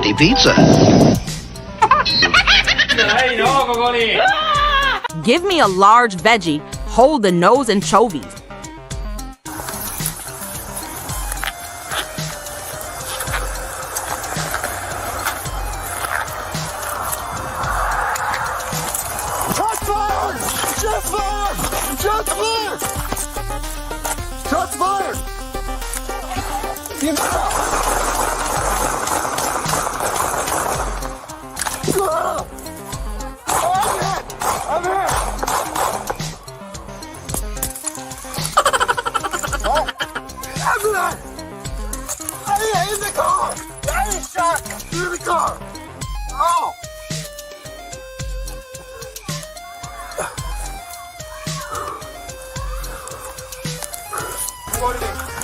bloody pizza. Give me a large veggie, hold the nose anchovies. Shots fired! Shots fired! Shots fired! Shots fired! I'm hit! Ambulance! In the car! I ain't shot! In the car! Oh!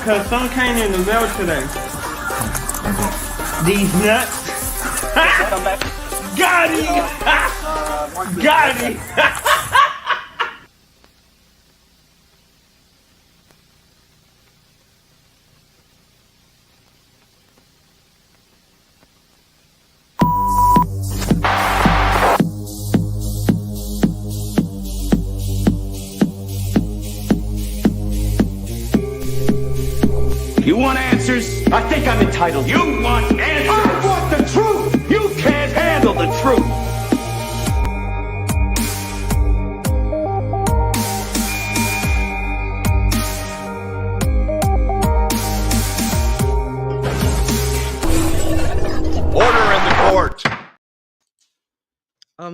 Cause some came in the mail today. These nuts. Got it! Got it! You want answers? I think I'm entitled. You want answers? I want the truth! You can't handle the truth! Order in the court!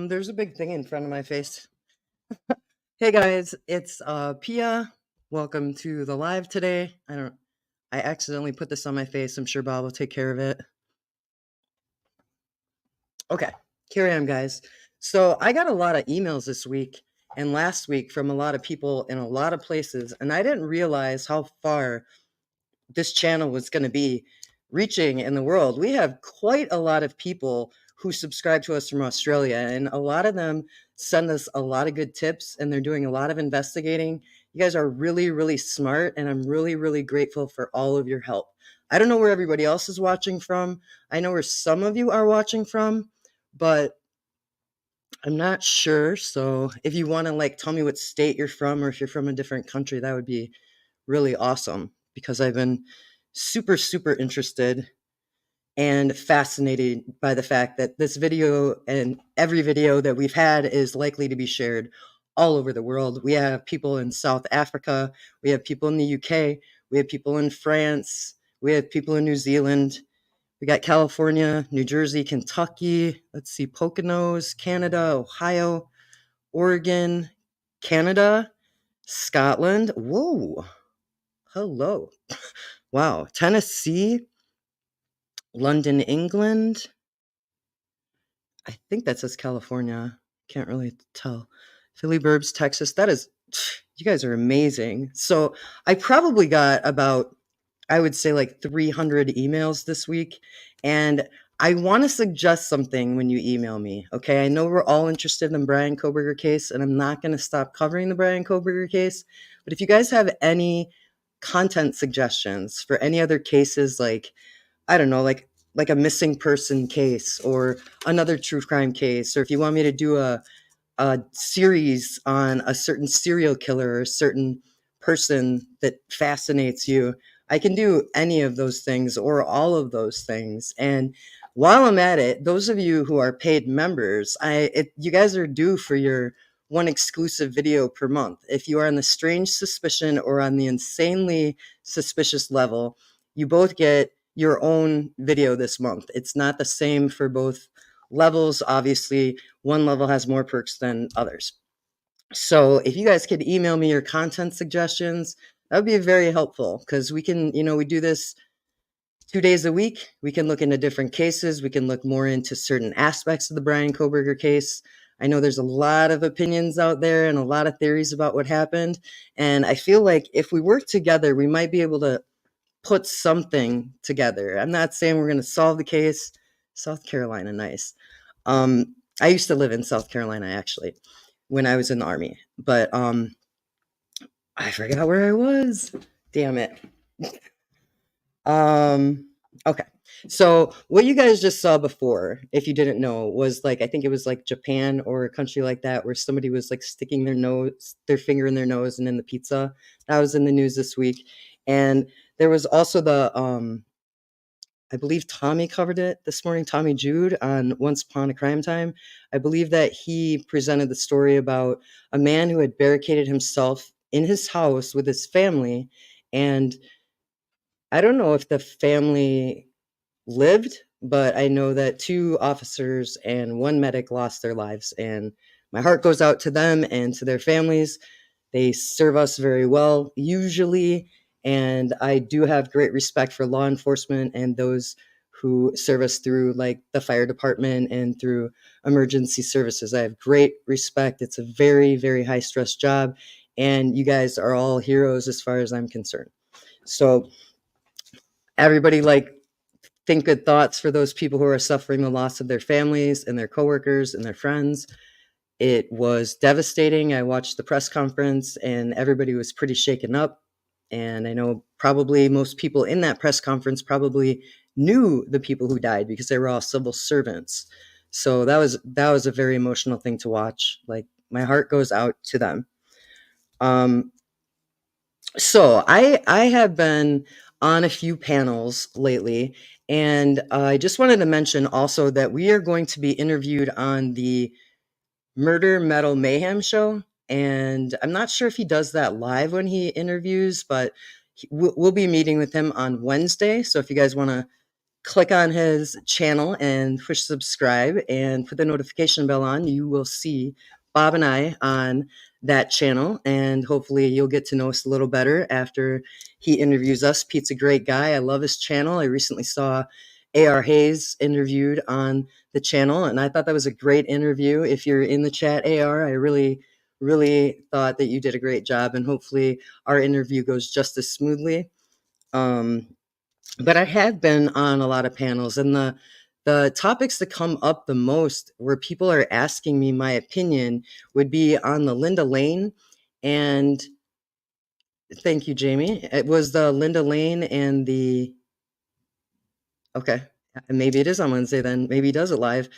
There's a big thing in front of my face. Hey guys, it's Pia. Welcome to the live today. I accidentally put this on my face. I'm sure Bob will take care of it. Okay, here I am, guys. So I got a lot of emails this week and last week from a lot of people in a lot of places, and I didn't realize how far this channel was going to be reaching in the world. We have quite a lot of people who subscribe to us from Australia, and a lot of them send us a lot of good tips, and they're doing a lot of investigating. You guys are really, really smart, and I'm really, really grateful for all of your help. I don't know where everybody else is watching from. I know where some of you are watching from, but I'm not sure. So if you want to tell me what state you're from, or if you're from a different country, that would be really awesome, because I've been super, super interested and fascinated by the fact that this video and every video that we've had is likely to be shared all over the world. We have people in South Africa. We have people in the UK. We have people in France. We have people in New Zealand. We got California, New Jersey, Kentucky. Let's see, Poconos, Canada, Ohio, Oregon, Canada, Scotland. Whoa. Hello. Wow. Tennessee, London, England. I think that says California. Can't really tell. Philly Burbs, Texas. That is, you guys are amazing. So I probably got about, I would say 300 emails this week. And I want to suggest something when you email me. Okay. I know we're all interested in the Bryan Kohberger case, and I'm not going to stop covering the Bryan Kohberger case. But if you guys have any content suggestions for any other cases, I don't know, like a missing person case or another true crime case, or if you want me to do a series on a certain serial killer or a certain person that fascinates you, I can do any of those things or all of those things. And while I'm at it, those of you who are paid members, you guys are due for your one exclusive video per month. If you are on the strange suspicion or on the insanely suspicious level, you both get your own video this month. It's not the same for both levels. Obviously, one level has more perks than others. So if you guys could email me your content suggestions, that would be very helpful, because we can, we do this 2 days a week. We can look into different cases. We can look more into certain aspects of the Bryan Kohberger case. I know there's a lot of opinions out there and a lot of theories about what happened. And I feel like if we work together, we might be able to put something together. I'm not saying we're going to solve the case. South Carolina, nice. I used to live in South Carolina, actually, when I was in the Army. But I forgot where I was. Damn it. Okay. So what you guys just saw before, if you didn't know, was like, I think it was like Japan or a country like that, where somebody was like sticking their finger in their nose and in the pizza. That was in the news this week. And there was also I believe Tommy covered it this morning, Tommy Jude on Once Upon a Crime Time. I believe that he presented the story about a man who had barricaded himself in his house with his family. And I don't know if the family lived, but I know that 2 officers and 1 medic lost their lives. And my heart goes out to them and to their families. They serve us very well, usually. And I do have great respect for law enforcement and those who serve us through like the fire department and through emergency services. I have great respect. It's a very, very high stress job. And you guys are all heroes as far as I'm concerned. So everybody like think good thoughts for those people who are suffering the loss of their families and their coworkers and their friends. It was devastating. I watched the press conference and everybody was pretty shaken up. And I know probably most people in that press conference probably knew the people who died because they were all civil servants. So that was a very emotional thing to watch. Like my heart goes out to them. So I have been on a few panels lately, and I just wanted to mention also that we are going to be interviewed on the Murder Metal Mayhem show. And I'm not sure if he does that live when he interviews, but we'll be meeting with him on Wednesday. So if you guys want to click on his channel and push subscribe and put the notification bell on, you will see Bob and I on that channel. And hopefully you'll get to know us a little better after he interviews us. Pete's a great guy. I love his channel. I recently saw A.R. Hayes interviewed on the channel, and I thought that was a great interview. If you're in the chat, A.R., I really, really thought that you did a great job, and hopefully our interview goes just as smoothly. But I have been on a lot of panels, and the topics that come up the most where people are asking me my opinion would be on the Linda Lane. And thank you, Jamie. It was the Linda Lane and okay, maybe it is on Wednesday then. Maybe he does it live.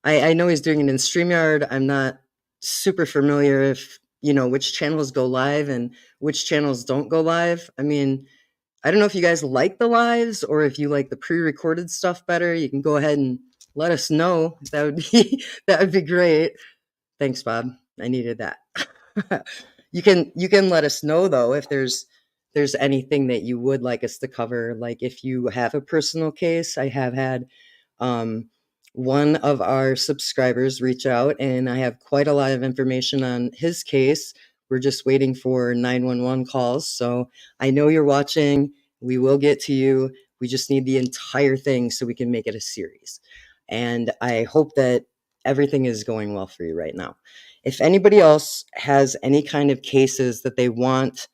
I know he's doing it in StreamYard. I'm not super familiar if, which channels go live and which channels don't go live. I mean, I don't know if you guys like the lives or if you like the pre-recorded stuff better. You can go ahead and let us know. That would be great. Thanks, Bob. I needed that. You can let us know though if there's anything that you would like us to cover. Like if you have a personal case, I have had one of our subscribers reach out, and I have quite a lot of information on his case. We're just waiting for 911 calls. So I know you're watching. We will get to you. We just need the entire thing so we can make it a series. And I hope that everything is going well for you right now. If anybody else has any kind of cases that they want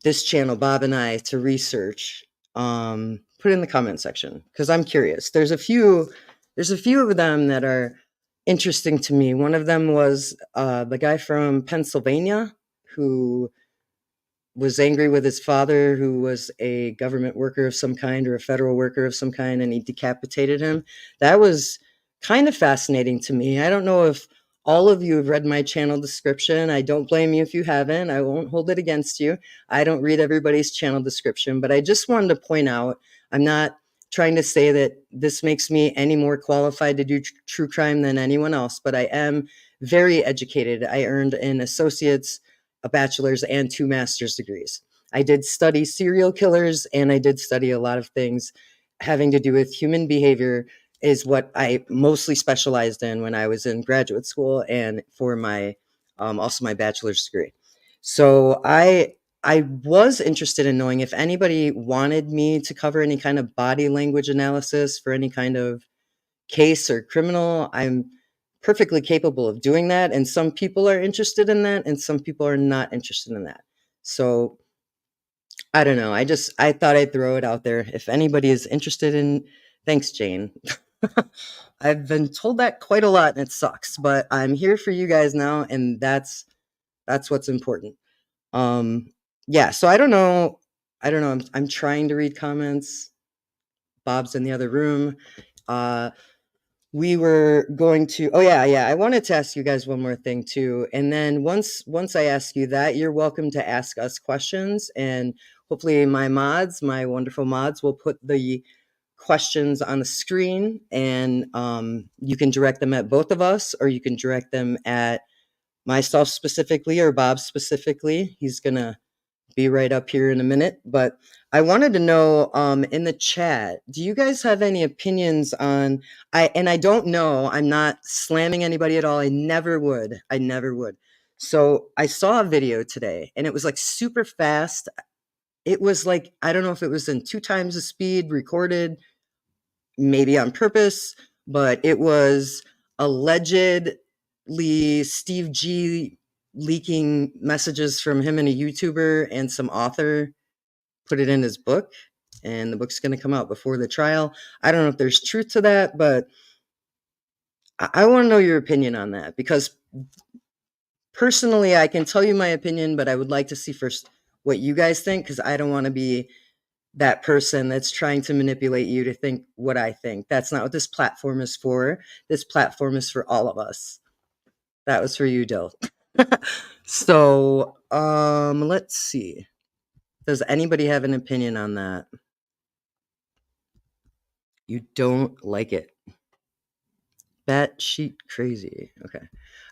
this channel, Bob and I, to research, put it in the comment section because I'm curious. There's a few of them that are interesting to me. One of them was the guy from Pennsylvania who was angry with his father, who was a government worker of some kind or a federal worker of some kind, and he decapitated him. That was kind of fascinating to me. I don't know if all of you have read my channel description. I don't blame you if you haven't. I won't hold it against you. I don't read everybody's channel description, but I just wanted to point out, I'm not trying to say that this makes me any more qualified to do true crime than anyone else, but I am very educated. I earned an associate's, a bachelor's, and 2 master's degrees. I did study serial killers, and I did study a lot of things having to do with human behavior is what I mostly specialized in when I was in graduate school and for my also my bachelor's degree. So I was interested in knowing if anybody wanted me to cover any kind of body language analysis for any kind of case or criminal. I'm perfectly capable of doing that. And some people are interested in that and some people are not interested in that. So I don't know. I thought I'd throw it out there. If anybody is interested in, thanks, Jane. I've been told that quite a lot and it sucks, but I'm here for you guys now. And that's what's important. Yeah. So I don't know. I'm trying to read comments. Bob's in the other room. We were going to, oh yeah, I wanted to ask you guys one more thing too. And then once I ask you that, you're welcome to ask us questions. And hopefully my wonderful mods will put the questions on the screen, and you can direct them at both of us, or you can direct them at myself specifically or Bob specifically. He's going to be right up here in a minute. But I wanted to know in the chat, do you guys have any opinions on, I don't know, I'm not slamming anybody at all. I never would. So I saw a video today and it was like super fast. It was like, I don't know if it was in 2 times the speed recorded, maybe on purpose, but it was allegedly Steve G leaking messages from him and a YouTuber and some author put it in his book, and the book's going to come out before the trial. I don't know if there's truth to that, but I want to know your opinion on that, because personally, I can tell you my opinion, but I would like to see first what you guys think, because I don't want to be that person that's trying to manipulate you to think what I think. That's not what this platform is for. This platform is for all of us. That was for you, Dill. So, let's see. Does anybody have an opinion on that? You don't like it. Batshit crazy. Okay.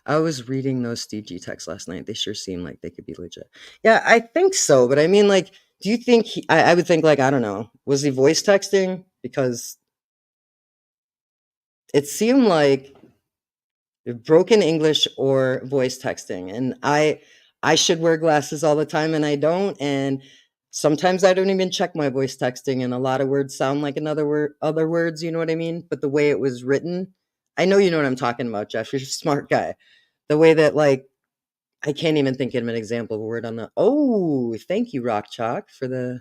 I was reading those Steve G texts last night. They sure seem like they could be legit. Yeah, I think so. But I mean, like, do you think I would think, like, I don't know, was he voice texting? Because it seemed like broken English or voice texting. And I should wear glasses all the time, and I don't. And sometimes I don't even check my voice texting, and a lot of words sound like other words, you know what I mean? But the way it was written, I know you know what I'm talking about, Jeff. You're a smart guy. The way that, like, I can't even think of an example of a word on the. Oh, thank you, Rock Chalk, for the,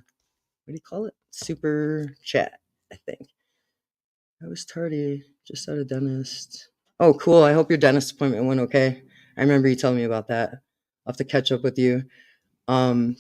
what do you call it? Super chat, I think. I was tardy, just out of dentist. Oh, cool. I hope your dentist appointment went okay. I remember you telling me about that. I'll have to catch up with you. I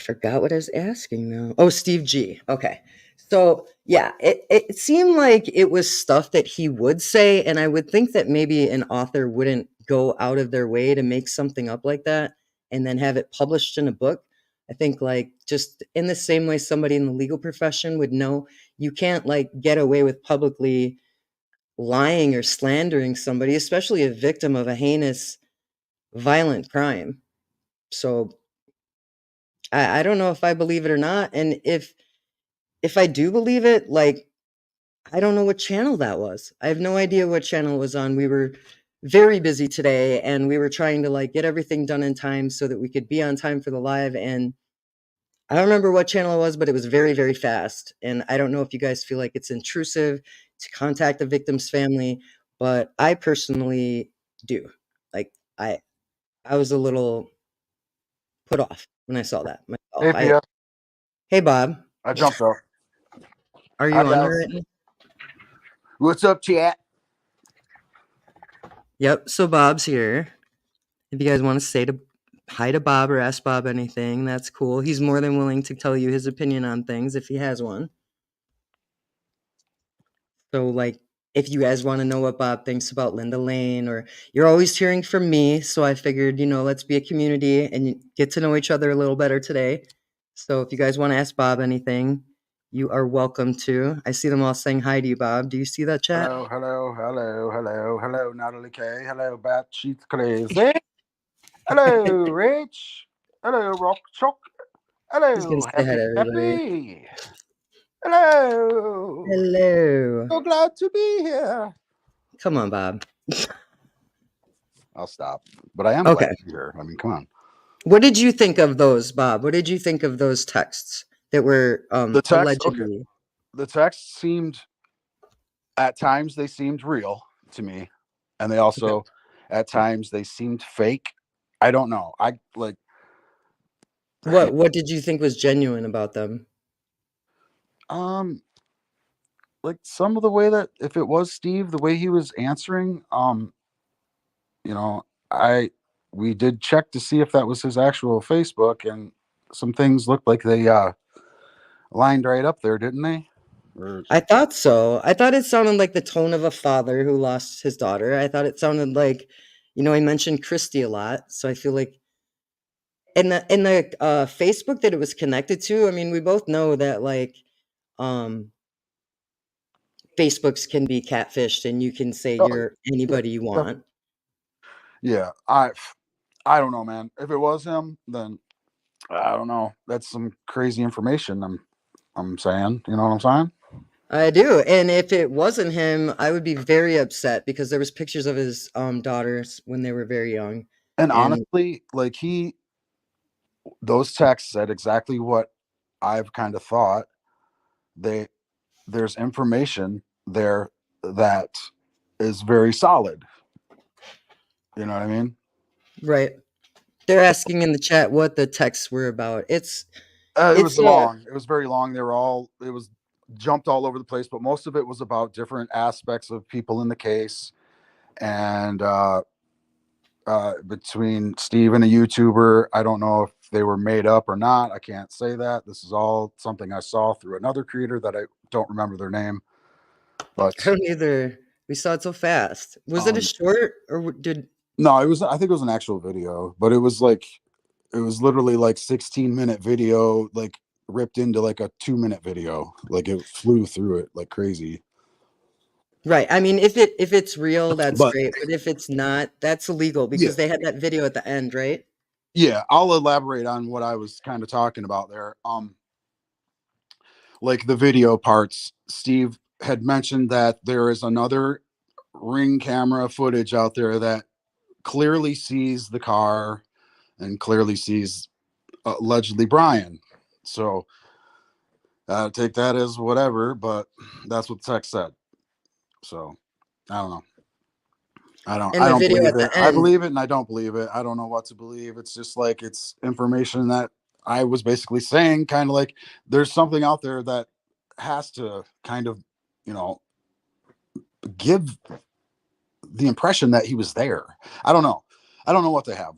forgot what I was asking now. Oh, Steve G. Okay. So yeah, it seemed like it was stuff that he would say, and I would think that maybe an author wouldn't go out of their way to make something up like that and then have it published in a book. I think, like, just in the same way somebody in the legal profession would know, you can't, like, get away with publicly lying or slandering somebody, especially a victim of a heinous, violent crime. So I don't know if I believe it or not. And if I do believe it, like, I don't know what channel that was. I have no idea what channel it was on. We were very busy today, and we were trying to, like, get everything done in time so that we could be on time for the live. And I don't remember what channel it was, but it was very, very fast. And I don't know if you guys feel like it's intrusive to contact the victim's family, but I personally do. Like, I was a little put off when I saw that myself. Hey, Pia. Hey, Bob. I jumped up. Are you Hi, on guys. there right now? What's up, chat? Yep. So Bob's here. If you guys want to say hi to Bob or ask Bob anything, that's cool. He's more than willing to tell you his opinion on things if he has one. So, like, if you guys want to know what Bob thinks about Linda Lane, or you're always hearing from me, so I figured, let's be a community and get to know each other a little better today. So if you guys want to ask Bob anything, you are welcome to. I see them all saying hi to you, Bob. Do you see that chat? Hello, Natalie K. Hello, Batshit Crazy. Hello, Rich. Hello, Rock Chalk. Hello, Happy. Hello. Hello. So glad to be here. Come on, Bob. I'll stop. But I am glad to be here. I mean, come on. What did you think of those, Bob? What did you think of those texts that were allegedly? Okay. The texts seemed, at times, they seemed real to me. And they also, at times, they seemed fake. I don't know. What did you think was genuine about them? Like some of the way that, if it was Steve, the way he was answering, we did check to see if that was his actual Facebook, and some things looked like they lined right up there, didn't they? Or I thought so. I thought it sounded like the tone of a father who lost his daughter. I thought it sounded like, he mentioned Christy a lot. So I feel like in the Facebook that it was connected to, I mean, we both know that like um Facebooks can be catfished and you can say oh, you're yeah, anybody you want. yeah. I don't know, man. If it was him, then I don't know. That's some crazy information. I'm saying. You know what I'm saying? I do. And if it wasn't him, I would be very upset because there was pictures of his daughters when they were very young. And And honestly, like those texts said exactly what I've kind of thought. There's information there that is very solid. You know what I mean? right. They're asking in the chat what the texts were about. It's It it's was long. It was very long. It was jumped all over the place, but most of it was about different aspects of people in the case. And between Steve and a YouTuber, I don't know if they were made up or not. I can't say that. This is all something I saw through another creator that I don't remember their name. But I don't either. We saw it so fast. Was it a um, short or did no, it was. I think it was an actual video, but it was literally like 16-minute video, like ripped into like a 2-minute video. Like it flew through it like crazy. right? I mean, if it's real, that's But great. But if it's not, that's illegal yeah, because they had that video at the end, right? yeah, I'll elaborate on what I was kind of talking about there. Like the video parts, Steve had mentioned that there is another ring camera footage out there that clearly sees the car and clearly sees allegedly Bryan. So take that as whatever, but that's what the text said. So I don't know. And I the don't video believe at it. the I end, believe it and I don't believe it. I don't know what to believe. It's just like it's information that I was basically saying, kind of like there's something out there that has to kind of, you know, give the impression that he was there. I don't know. I don't know what they have,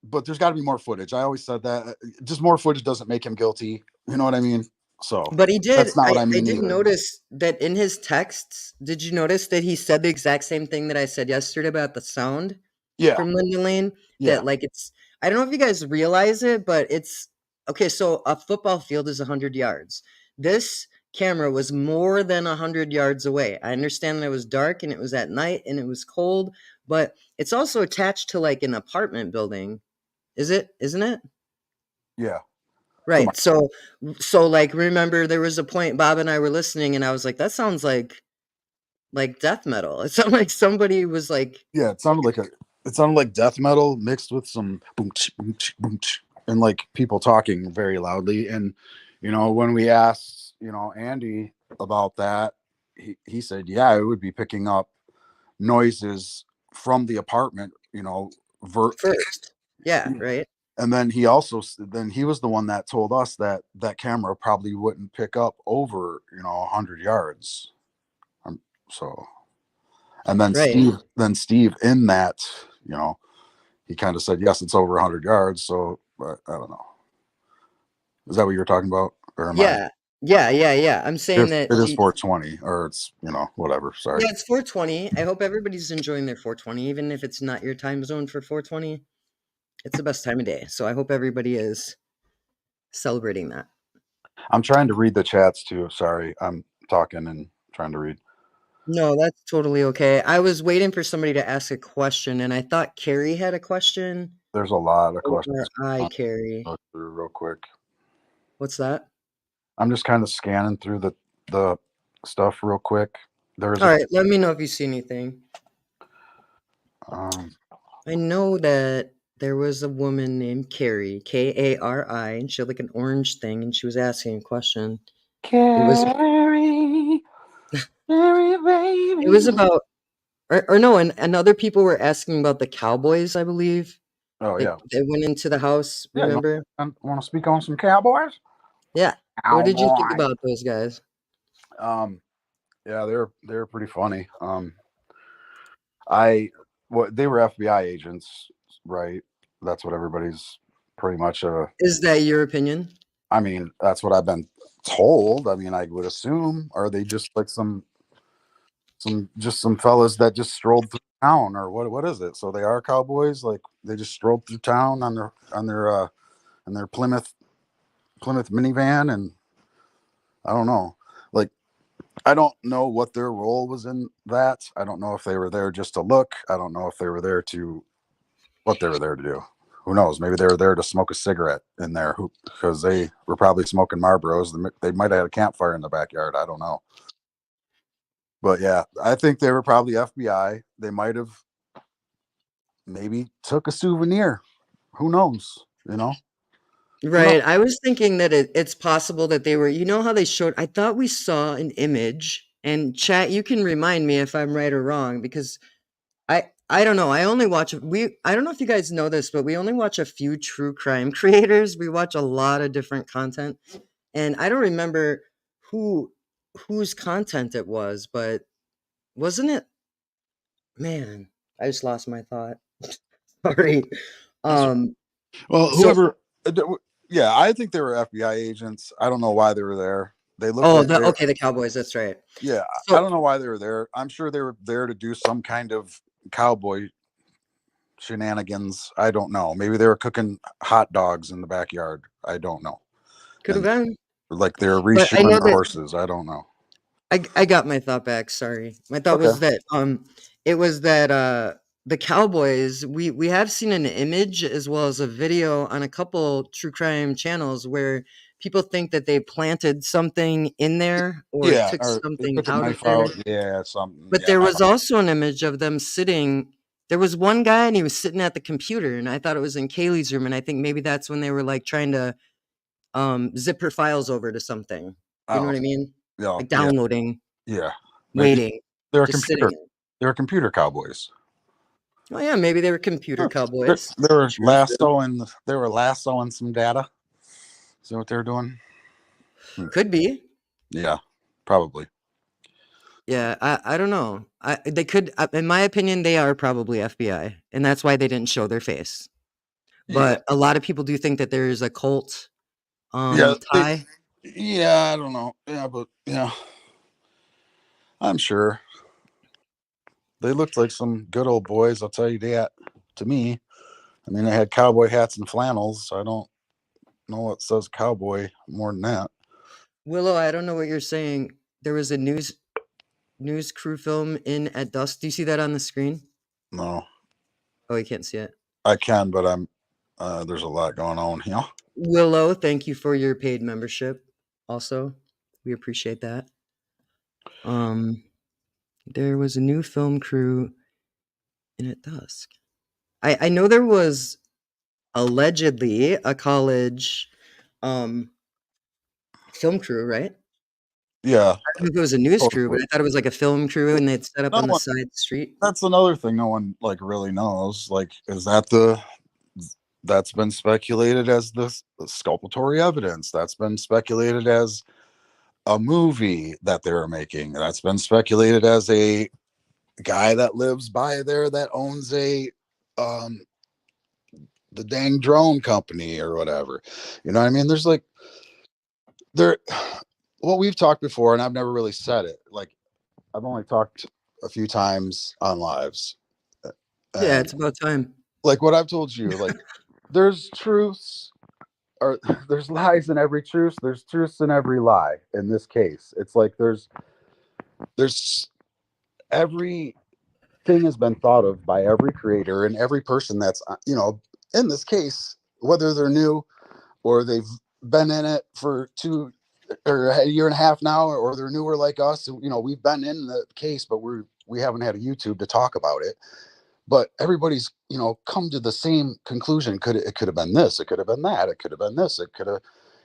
but there's got to be more footage. I always said that just more footage doesn't make him guilty. You know what I mean? So but he did. that's not what I I mean did either. notice that in his texts. Did you notice that he said the exact same thing that I said yesterday about the sound Yeah. from Linda Lane? Yeah. That like it's. I don't know if you guys realize it, but it's okay. So a football field is 100 yards. This camera was more than 100 yards away. I understand that it was dark and it was at night and it was cold, but it's also attached to like an apartment building. Isn't it? Yeah. Right. So like remember there was a point Bob and I were listening and I was like, that sounds like death metal. It sounded like somebody was like Yeah. It sounded like death metal mixed with some boom, boom, boom, and like people talking very loudly. And, you know, when we asked, you know, Andy about that, he said, yeah, it would be picking up noises from the apartment, you know, first. Yeah, right. and then then he was the one that told us that that camera probably wouldn't pick up over, you know, 100 yards. So, and Right. then Steve in that, you know, he kind of said, yes, it's over 100 yards. So, but I don't know. Is that what you're talking about? Or am I? Yeah. Yeah. I'm saying that It is 420 or it's, you know, whatever. Sorry. yeah, it's 420. I hope everybody's enjoying their 420, even if it's not your time zone for 420. It's the best time of day. So I hope everybody is celebrating that. I'm trying to read the chats too. Sorry. I'm talking and trying to read. No, that's totally okay. I was waiting for somebody to ask a question, and I thought Carrie had a question. There's a lot of Or questions. I, Carrie. Go through real quick. What's that? I'm just kind of scanning through the stuff real quick. There's All right, let me know if you see anything. um, I know that there was a woman named Carrie, Kari, and she had like an orange thing, and she was asking a question. Carrie, Carrie, baby. It was about, or no, and other people were asking about the Cowboys, I believe. Oh yeah, They went into the house. yeah. Remember? Want to speak on some Cowboys? Yeah. What did you think Cowboy. about those guys? Yeah, they're pretty funny. They were FBI agents, right? That's what everybody's pretty much. Is that your opinion? I mean, that's what I've been told. I mean, I would assume, are they just like some fellas that just strolled through town, or what is it? So they are cowboys, like they just strolled through town on their Plymouth minivan, and I don't know. Like, I don't know what their role was in that. I don't know if they were there just to look. I don't know if they were there to what they were there to do. Who knows? Maybe they were there to smoke a cigarette in there because they were probably smoking Marlboros. They might have had a campfire in the backyard. I don't know. But yeah, I think they were probably FBI. They might have maybe took a souvenir. Who knows? You know? Right. I was thinking that it's possible that they were, you know how they showed, I thought we saw an image, and chat, you can remind me if I'm right or wrong, because I don't know. I only watch I don't know if you guys know this, but we only watch a few true crime creators. We watch a lot of different content. And I don't remember whose content it was, but wasn't it, man, I just lost my thought. Sorry. Um Well, so whoever, yeah, I think they were FBI agents. I don't know why they were there. They looked oh, like they're, okay, the Cowboys, that's right. yeah, I So don't know why they were there. I'm sure they were there to do some kind of cowboy shenanigans. I don't know. Maybe they were cooking hot dogs in the backyard. I don't know. could have And been. like they're But I know reshoeing their that horses. I don't know. I got my thought back, sorry. My thought Okay. was that, it was that, the Cowboys, we have seen an image as well as a video on a couple true crime channels where people think that they planted something in there or Yeah, took or they something took a out of knife there. out. Yeah, something. But Yeah, there was also an image of them sitting, there was one guy and he was sitting at the computer, and I thought it was in Kaylee's room, and I think maybe that's when they were, like, trying to, zip her files over to something. You know oh, what I mean? yeah, Like yeah, downloading, yeah. Maybe waiting, they're just sitting. they're computer cowboys. Oh yeah, maybe they were computer Huh. cowboys. They were True. lassoing some data. Is that what they're doing? Could be. Yeah, probably. Yeah, I don't know. They could, in my opinion, they are probably FBI, and that's why they didn't show their face. Yeah, But a lot of people do think that there is a cult yeah, tie. yeah. I don't know. Yeah, but yeah, I'm sure they looked like some good old boys. I'll tell you that. To me, I mean, they had cowboy hats and flannels. So I don't know what says cowboy more than that. Willow, I don't know what you're saying. There was a news crew film in at dusk. Do you see that on the screen? No, Oh, you can't see it. I can, but I'm. There's a lot going on here. Willow, thank you for your paid membership. Also, we appreciate that. There was a new film crew in at dusk. I know there was allegedly a college film crew, right? Yeah. I don't know if it was a news crew, but Totally. I thought it was like a film crew and they'd set up No on the one, side street. that's another thing no one like really knows. Like, is that that's been speculated as the sculpatory evidence. That's been speculated as a movie that they were making. That's been speculated as a guy that lives by there that owns um the dang drone company or whatever. You know what I mean? There's like there what we've talked before, and I've never really said it. Like, I've only talked a few times on lives. Yeah, And it's about time. like what I've told you, like there's truths or there's lies in every truth. There's truths in every lie. In this case, it's like there's everything has been thought of by every creator and every person that's in this case, whether they're new or they've been in it for 1.5 years now, or they're newer like us. We've been in the case, but we haven't had a YouTube to talk about it. But everybody's come to the same conclusion. It could have been this, it could have been that, it could have been this,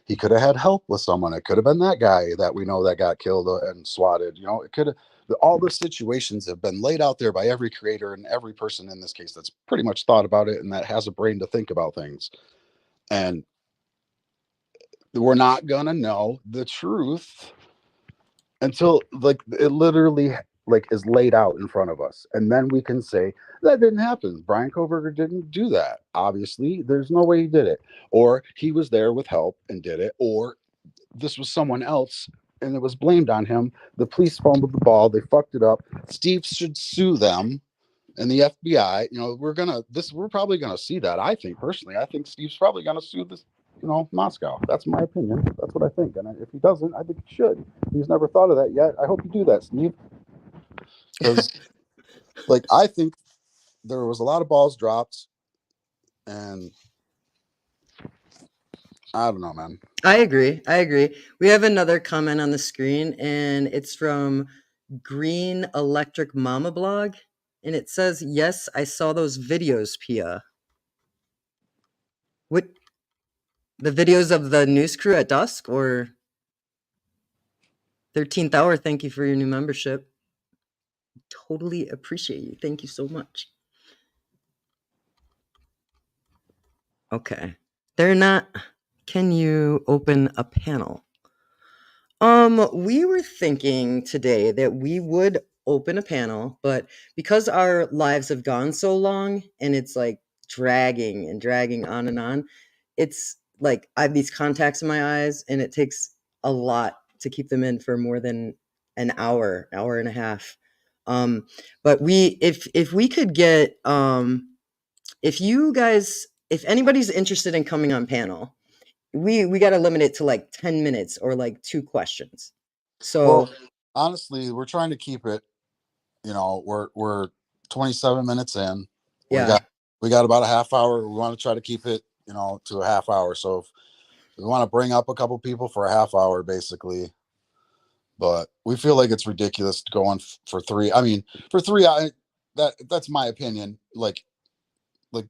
he could have had help with someone, it could have been that guy that we know that got killed and swatted. It could have, all the situations have been laid out there by every creator and every person in this case that's pretty much thought about it and that has a brain to think about things. And we're not gonna know the truth until like it literally is laid out in front of us, and then we can say that didn't happen. Bryan Kohberger didn't do that. Obviously, there's no way he did it, or he was there with help and did it, or this was someone else and it was blamed on him. The police fumbled the ball. They fucked it up. Steve should sue them and the FBI. We're probably gonna see that. I think personally, I think Steve's probably gonna sue this, Moscow. That's my opinion. That's what I think. And if he doesn't, I think he should. He's never thought of that yet. I hope you do that, Steve. Because, I think there was a lot of balls dropped, and I don't know, man. I agree. We have another comment on the screen, and it's from Green Electric Mama Blog, and it says, "Yes, I saw those videos, Pia." What? The videos of the news crew at dusk, or 13th hour? Thank you for your new membership. Totally appreciate you. Thank you so much. Okay. They're not. Can you open a panel? We were thinking today that we would open a panel, but because our lives have gone so long and it's like dragging on and on, it's like I have these contacts in my eyes and it takes a lot to keep them in for more than an hour and a half. But if we could get, if anybody's interested in coming on panel, we got to limit it to like 10 minutes or like 2 questions. So honestly, we're trying to keep it, we're 27 minutes in. Yeah. We got about a half hour. We want to try to keep it, to a half hour. So if we want to bring up a couple people for a half hour, basically, but we feel like it's ridiculous to go on for 3. I mean, for 3 hours, that's my opinion. Like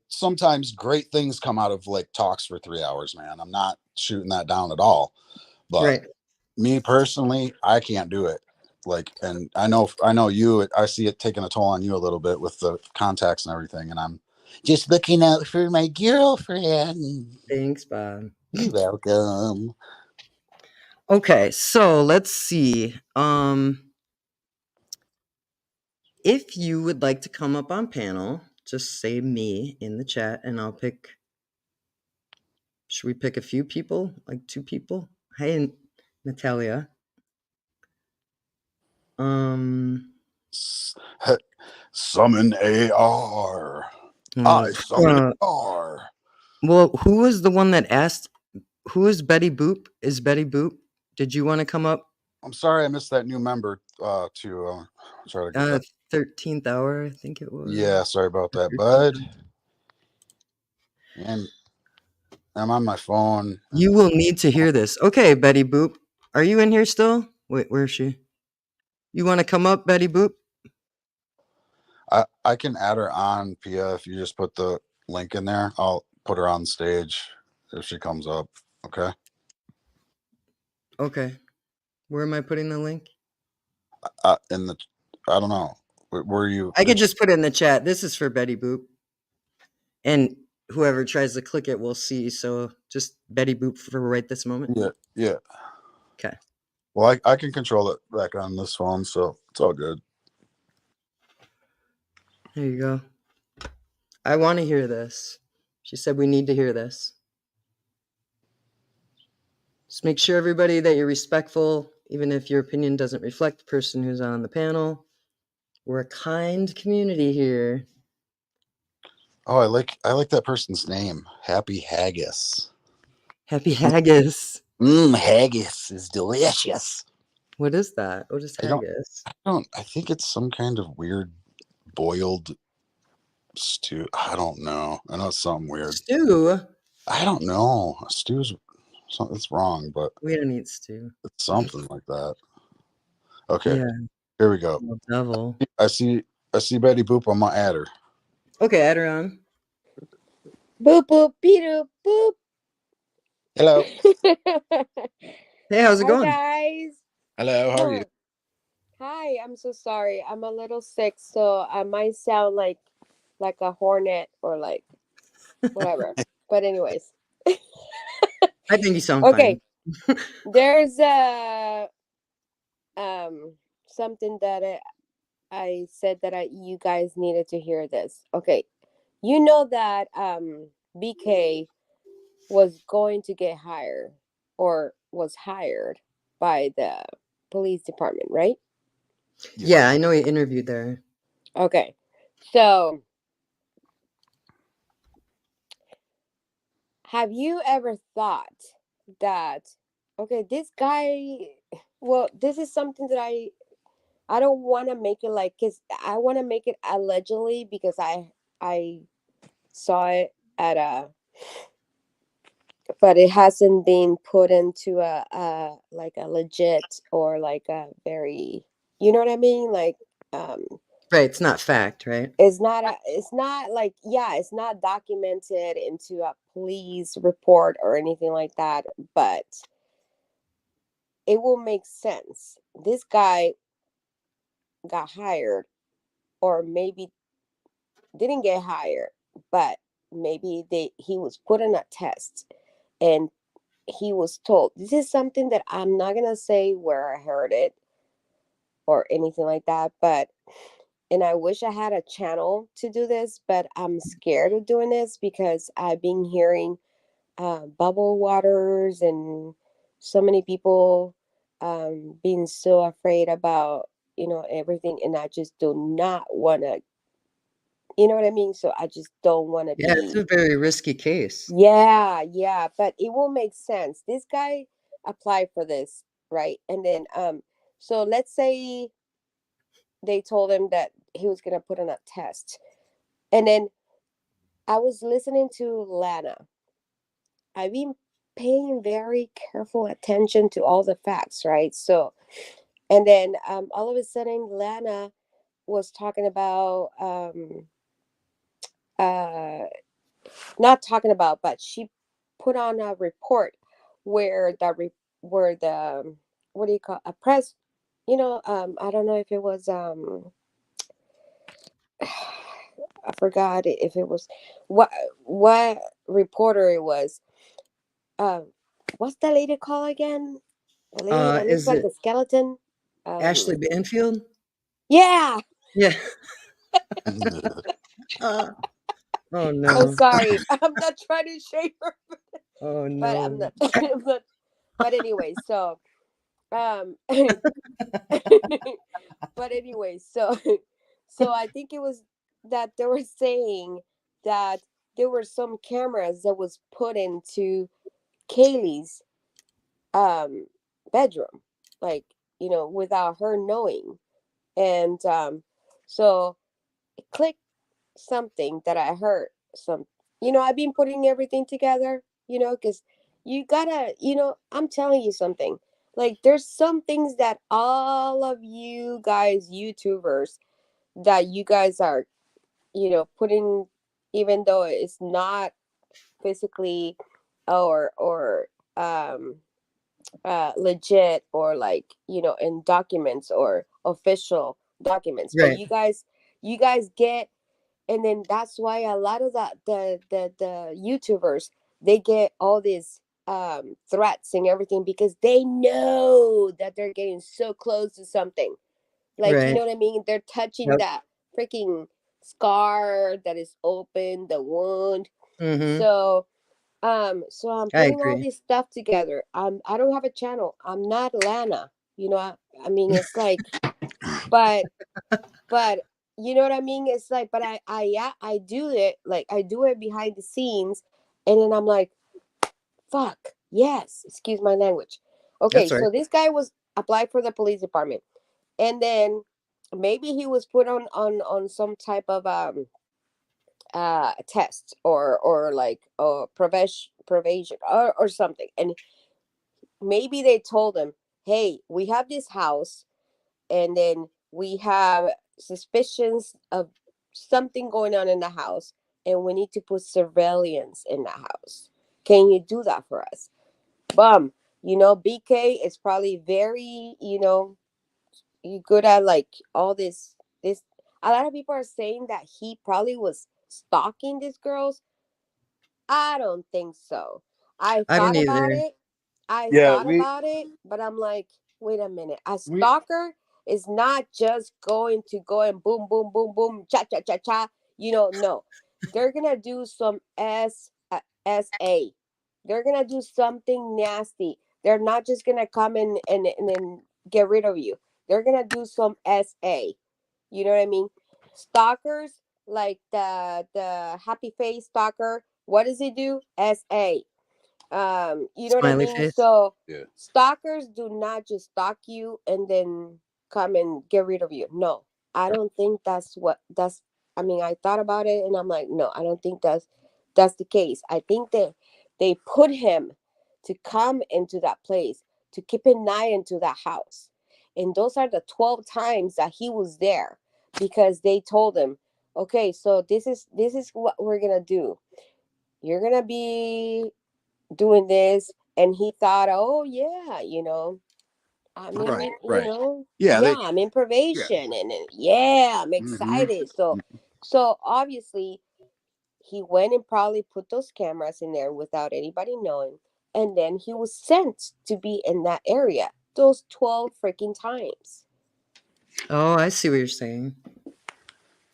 sometimes great things come out of talks for 3 hours, man. I'm not shooting that down at all, but right. Me personally, I can't do it. And I know you, I see it taking a toll on you a little bit with the contacts and everything. And I'm just looking out for my girlfriend. Thanks, Bob. You're welcome. Okay, so let's see. If you would like to come up on panel, just say me in the chat and I'll pick. Should we pick a few people? Like 2 people? Hey, Natalia. Summon AR. I summon AR. Well, who was the one that asked? Who is Betty Boop? Is Betty Boop? Did you want to come up? I'm sorry I missed that new member to try to get 13th hour, I think it was. Yeah, sorry about that, bud. And I'm on my phone. You will need to hear this. Okay, Betty Boop. Are you in here still? Wait, where is she? You want to come up, Betty Boop? I can add her on, Pia, if you just put the link in there. I'll put her on stage if she comes up. Okay. Okay. Where am I putting the link? I don't know. Where are you? I could just put it in the chat. This is for Betty Boop. And whoever tries to click it will see. So just Betty Boop for right this moment. Yeah. Okay. Well, I can control it back on this phone, so it's all good. There you go. I want to hear this. She said we need to hear this. Just make sure, everybody, that you're respectful, even if your opinion doesn't reflect the person who's on the panel. We're a kind community here. Oh, I like that person's name. Happy Haggis. Happy Haggis. Haggis is delicious. What is that? What is haggis? I think it's some kind of weird boiled stew. I don't know. I know it's something weird. Stew? I don't know. Stew's something. It's wrong, but we don't eat stew. It's something like that. Okay. Yeah. Here we go. Oh, devil. I see Betty Boop. I'm gonna add her. Okay, add her on. Boop boop beep boop. Hello. Hey, how's it going? Guys. Hello, how are you? Hi, I'm so sorry. I'm a little sick, so I might sound like a hornet or like whatever. But anyways. I think you sound okay. fine. There's something that I said that you guys needed to hear this. Okay, you know that BK was going to get hired or was hired by the police department, right? Yeah, I know he interviewed there. Okay, so have you ever thought that okay, this guy? Well, this is something that I don't want to make it like cause I want to make it allegedly because I saw it at a but it hasn't been put into a like a legit or like a very you know what I mean like um Right, it's not fact, right? it's not like yeah it's not documented into a police report or anything like that but it will make sense this guy got hired or maybe didn't get hired but maybe he was put on a test and he was told this is something that I'm not gonna say where I heard it or anything like that, but and I wish I had a channel to do this, but I'm scared of doing this because I've been hearing bubble waters and so many people being so afraid about everything, and I just do not want to. You know what I mean? So I just don't want to Yeah, it's be. a very risky case. Yeah, but it will make sense. This guy applied for this, right? And then so let's say they told him that he was gonna put on a test. And then I was listening to Lana. I've been paying very careful attention to all the facts, right? So and then all of a sudden Lana was talking about uh not talking about, but she put on a report where where the what do you call a press, I don't know if it was I forgot if it was what reporter it was. What's the lady called again? The lady that looks Is like it the skeleton. Ashley Banfield? Yeah. Yeah. Oh Oh, no. sorry. I'm not trying to shame her, Oh but I'm no. not. But anyway, so um but anyway, so so I think it was that they were saying that there were some cameras that was put into Kaylee's bedroom, like without her knowing, and so it clicked something that I heard some. I've been putting everything together, because you gotta, I'm telling you something. Like there's some things that all of you guys, YouTubers, that you guys are, putting, even though it's not physically or legit or like in documents or official documents, but Right. you guys get, and then that's why a lot of the YouTubers, they get all these threats and everything because they know that they're getting so close to something, like you Right. know what I mean, they're touching Yep. that freaking scar that is open, the wound. Mm-hmm. So I'm I putting all agree. this stuff together. I don't have a channel, I'm not Lana, I mean it's like, but but you know what I mean, it's like, but yeah, I do it, like I do it behind the scenes, and then I'm like, fuck yes, excuse my language. Okay, That's right. so this guy was applied for the police department, and then maybe he was put on some type of test or like probation or something, and maybe they told him, hey, we have this house, and then we have suspicions of something going on in the house, and we need to put surveillance in the house. Can you do that for us? Bum. BK is probably very, good at like all this. A lot of people are saying that he probably was stalking these girls. I don't think so. I I don't thought about either. it. I Yeah, thought about it, but I'm like, wait a minute. A we stalker It's not just going to go and boom, boom, boom, boom, cha, cha, cha, cha. No. They're going to do some SA. They're going to do something nasty. They're not just going to come in and then get rid of you. They're going to do some SA. You know what I mean? Stalkers, like the happy face stalker, what does he do? SA. You know what I Smiley mean? face. So Yeah. stalkers do not just stalk you and then come and get rid of you. No, I don't think I mean, I thought about it and I'm like, no, I don't think that's the case. I think that they put him to come into that place, to keep an eye into that house. And those are the 12 times that he was there, because they told him, okay, so this is what we're gonna do. You're gonna be doing this, and he thought, oh yeah, I'm in, Right. Yeah, they I'm in probation, and I'm Mhm. excited. So obviously he went and probably put those cameras in there without anybody knowing, and then he was sent to be in that area those 12 freaking times. Oh, I see what you're saying.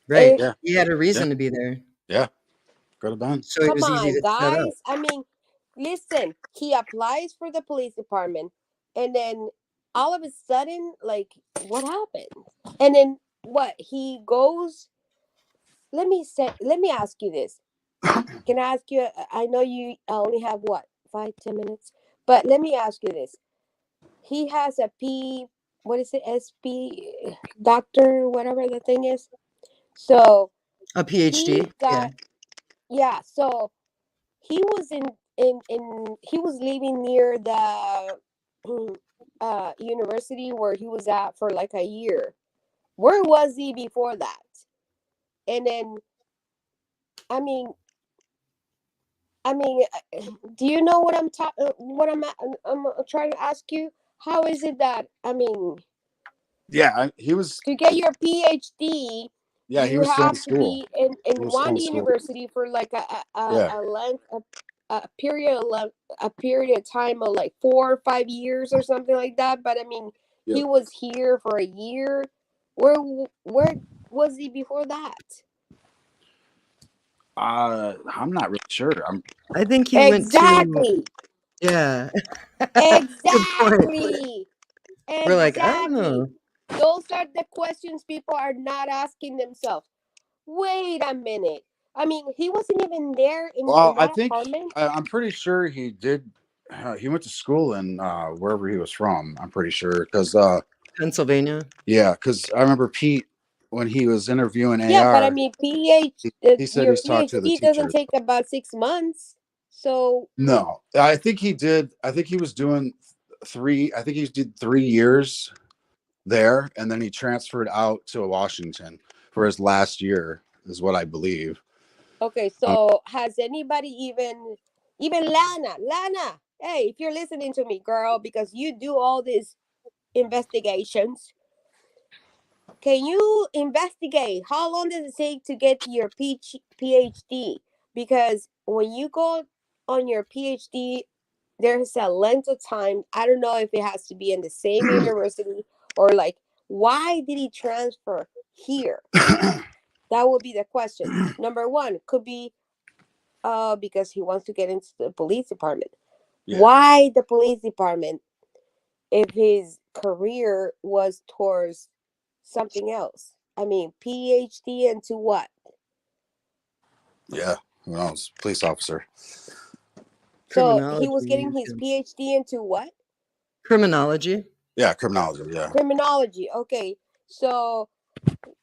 Right. Yeah. He had a Yeah. reason to be there. Yeah. Could have been. So it Come was easy on, to set up. guys. I mean, listen, he applies for the police department, and then all of a sudden, like, what happened? And then what? He goes. Let me ask you this. Can I ask you? I know you only have what, 5-10 minutes, but let me ask you this. He has a what is it? SP doctor, whatever the thing is. So A he PhD. Yeah. got So he was he was living near the university where he was at for like a year. Where was he before that? And then I mean I mean do you know what I'm talking what I'm trying to ask you? How is it that, I mean, Yeah, he was. to get your PhD, Yeah, he you was still in have to school. be in He was still one in school. university for like Yeah. a length a period of time of like 4 or 5 years or something like that. But I mean, Yeah. he was here for a year. Where was he before that? I'm not really sure. I think he went to. Exactly. Yeah. Good point. Exactly. We're like, I don't Exactly. know. Those are the questions people are not asking themselves. Wait a minute. I mean, he wasn't even there in Well, I that think apartment. I'm pretty sure he did. He went to school in wherever he was from. I'm pretty sure because Pennsylvania. yeah, because I remember Pete when he was interviewing Yeah, but I AR. mean, He said your he's talked to the PhD doesn't teacher. take about 6 months. So, No, I think he did. I think he was doing three. I think he did 3 years there, and then he transferred out to Washington for his last year, is what I believe. okay. So has anybody even Lana, hey, if you're listening to me, girl, because you do all these investigations, can you investigate how long does it take to get to your PhD? Because when you go on your PhD, there's a length of time. I don't know if it has to be in the same university, or like, why did he transfer here? That would be the question. Number one could be because he wants to get into the police department. Yeah. Why the police department if his career was towards something else? I mean, PhD into what? Yeah, who knows? Police officer. So he was Criminology. getting his PhD into what? Criminology. Yeah, criminology. Yeah. Criminology. Okay. So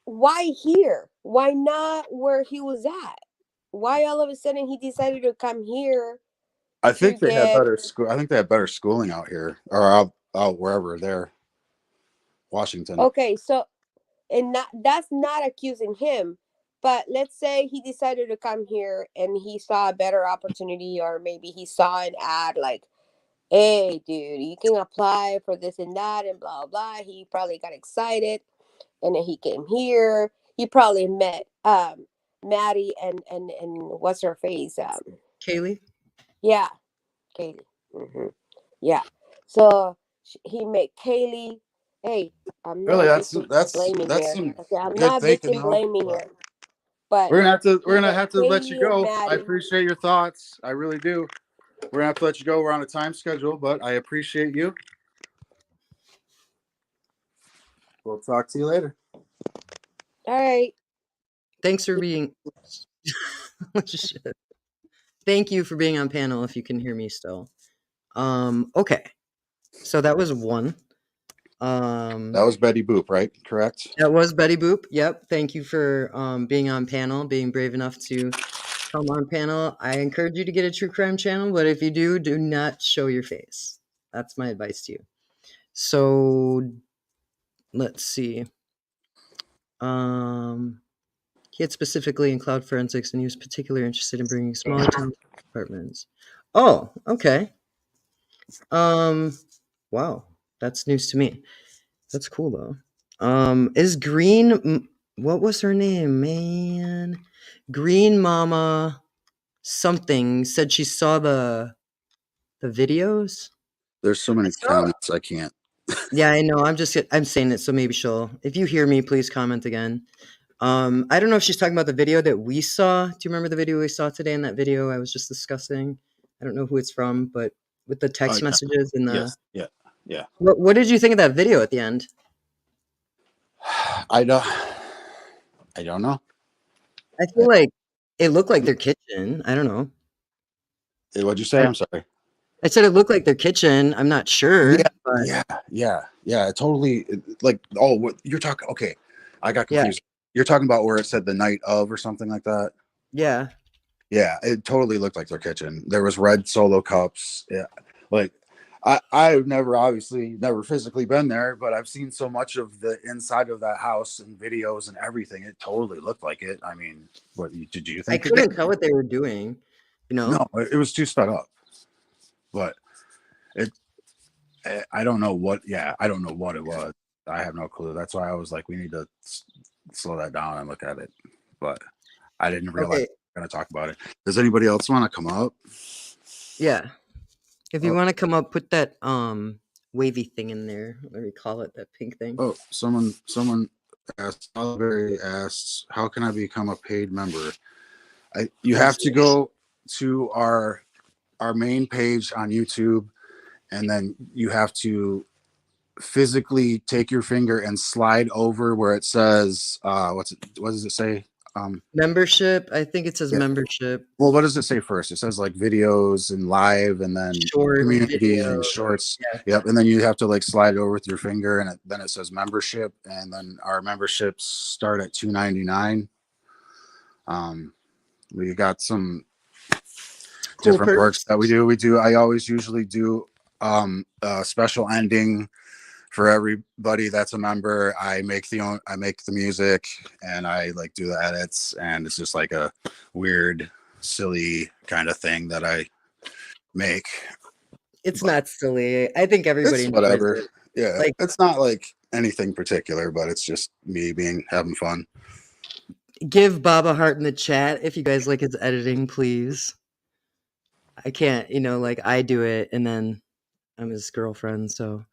why here? Why not where he was at? Why all of a sudden he decided to come here I to think they had get better school. I think they had better schooling out here or out wherever there, Washington. okay, so and not that's not accusing him, but let's say he decided to come here and he saw a better opportunity, or maybe he saw an ad like, hey dude, you can apply for this and that and blah blah. He probably got excited and then he came here. He probably met Maddie and what's her face? Kaylee. Yeah, Kaylee. Yeah. So he met Kaylee, Hey, I'm Really, not that's victim that's blaming that's here. some Okay, I'm good not thinking, victim though. blaming But here. But we're he gonna will have to pay let you you, go. I Maddie. appreciate your thoughts. I really do. We're gonna have to let you go. We're on a time schedule, but I appreciate you. We'll talk to you later. All right. Thanks for being. Shit. Thank you for being on panel. If you can hear me still. Okay. So that was one. That was Betty Boop, right? Correct. That was Betty Boop. Yep. Thank you for being on panel, being brave enough to come on panel. I encourage you to get a true crime channel, but if you do not show your face. That's my advice to you. So let's see. He had specifically in cloud forensics, and he was particularly interested in bringing smaller town apartments. Oh, okay. Wow, that's news to me. That's cool though. Is Green? What was her name, man? Green Mama something said she saw the videos. There's so many comments I can't. Yeah, I know. I'm saying it so maybe she'll. If you hear me, please comment again. I don't know if she's talking about the video that we saw. Do you remember the video we saw today? In that video I was just discussing. I don't know who it's from, but with the text Yeah. messages and the Yeah. What did you think of that video at the end? I don't know. I feel like it looked like their kitchen. I don't know. What'd you say? I'm sorry. I said it looked like their kitchen. I'm not sure. Yeah, but yeah. It totally like. Oh, what you're talking? Okay, I got yeah, confused. You're talking about where it said the night of or something like that. yeah. Yeah, it totally looked like their kitchen. There was red Solo cups. Yeah, like I've obviously never physically been there, but I've seen so much of the inside of that house and videos and everything. It totally looked like it. I mean, what did you I think? couldn't tell what they were doing. You know? No, it was too sped up. But I don't know what. Yeah, I don't know what it was. I have no clue. That's why I was like, we need to slow that down and look at it. But I didn't realize Okay. we were going to talk about it. Does anybody else want to come up? Yeah. If you want to come up, put that wavy thing in there. What do we call it? That pink thing. Oh, someone asked. Oliver asks, how can I become a paid member? You have to go to our main page on YouTube, and then you have to physically take your finger and slide over where it says what does it say? Membership. I think it says Yeah. membership. Well, what does it say first? It says like videos and live, and then Short community video. and shorts. Yeah. Yep. And then you have to like slide over with your finger, and then it says membership, and then our memberships start at $2.99. We got some Cool different perks. works that we do. I always usually do a special ending for everybody that's a member. I make the music, and I like do the edits, and it's just like a weird, silly kind of thing that I make. It's not silly. I think everybody It's enjoys whatever. it. Yeah, Like, it's not like anything particular, but it's just me having fun. give Bob a heart in the chat if you guys like his editing, please. I can't, like I do it, and then I'm his girlfriend, so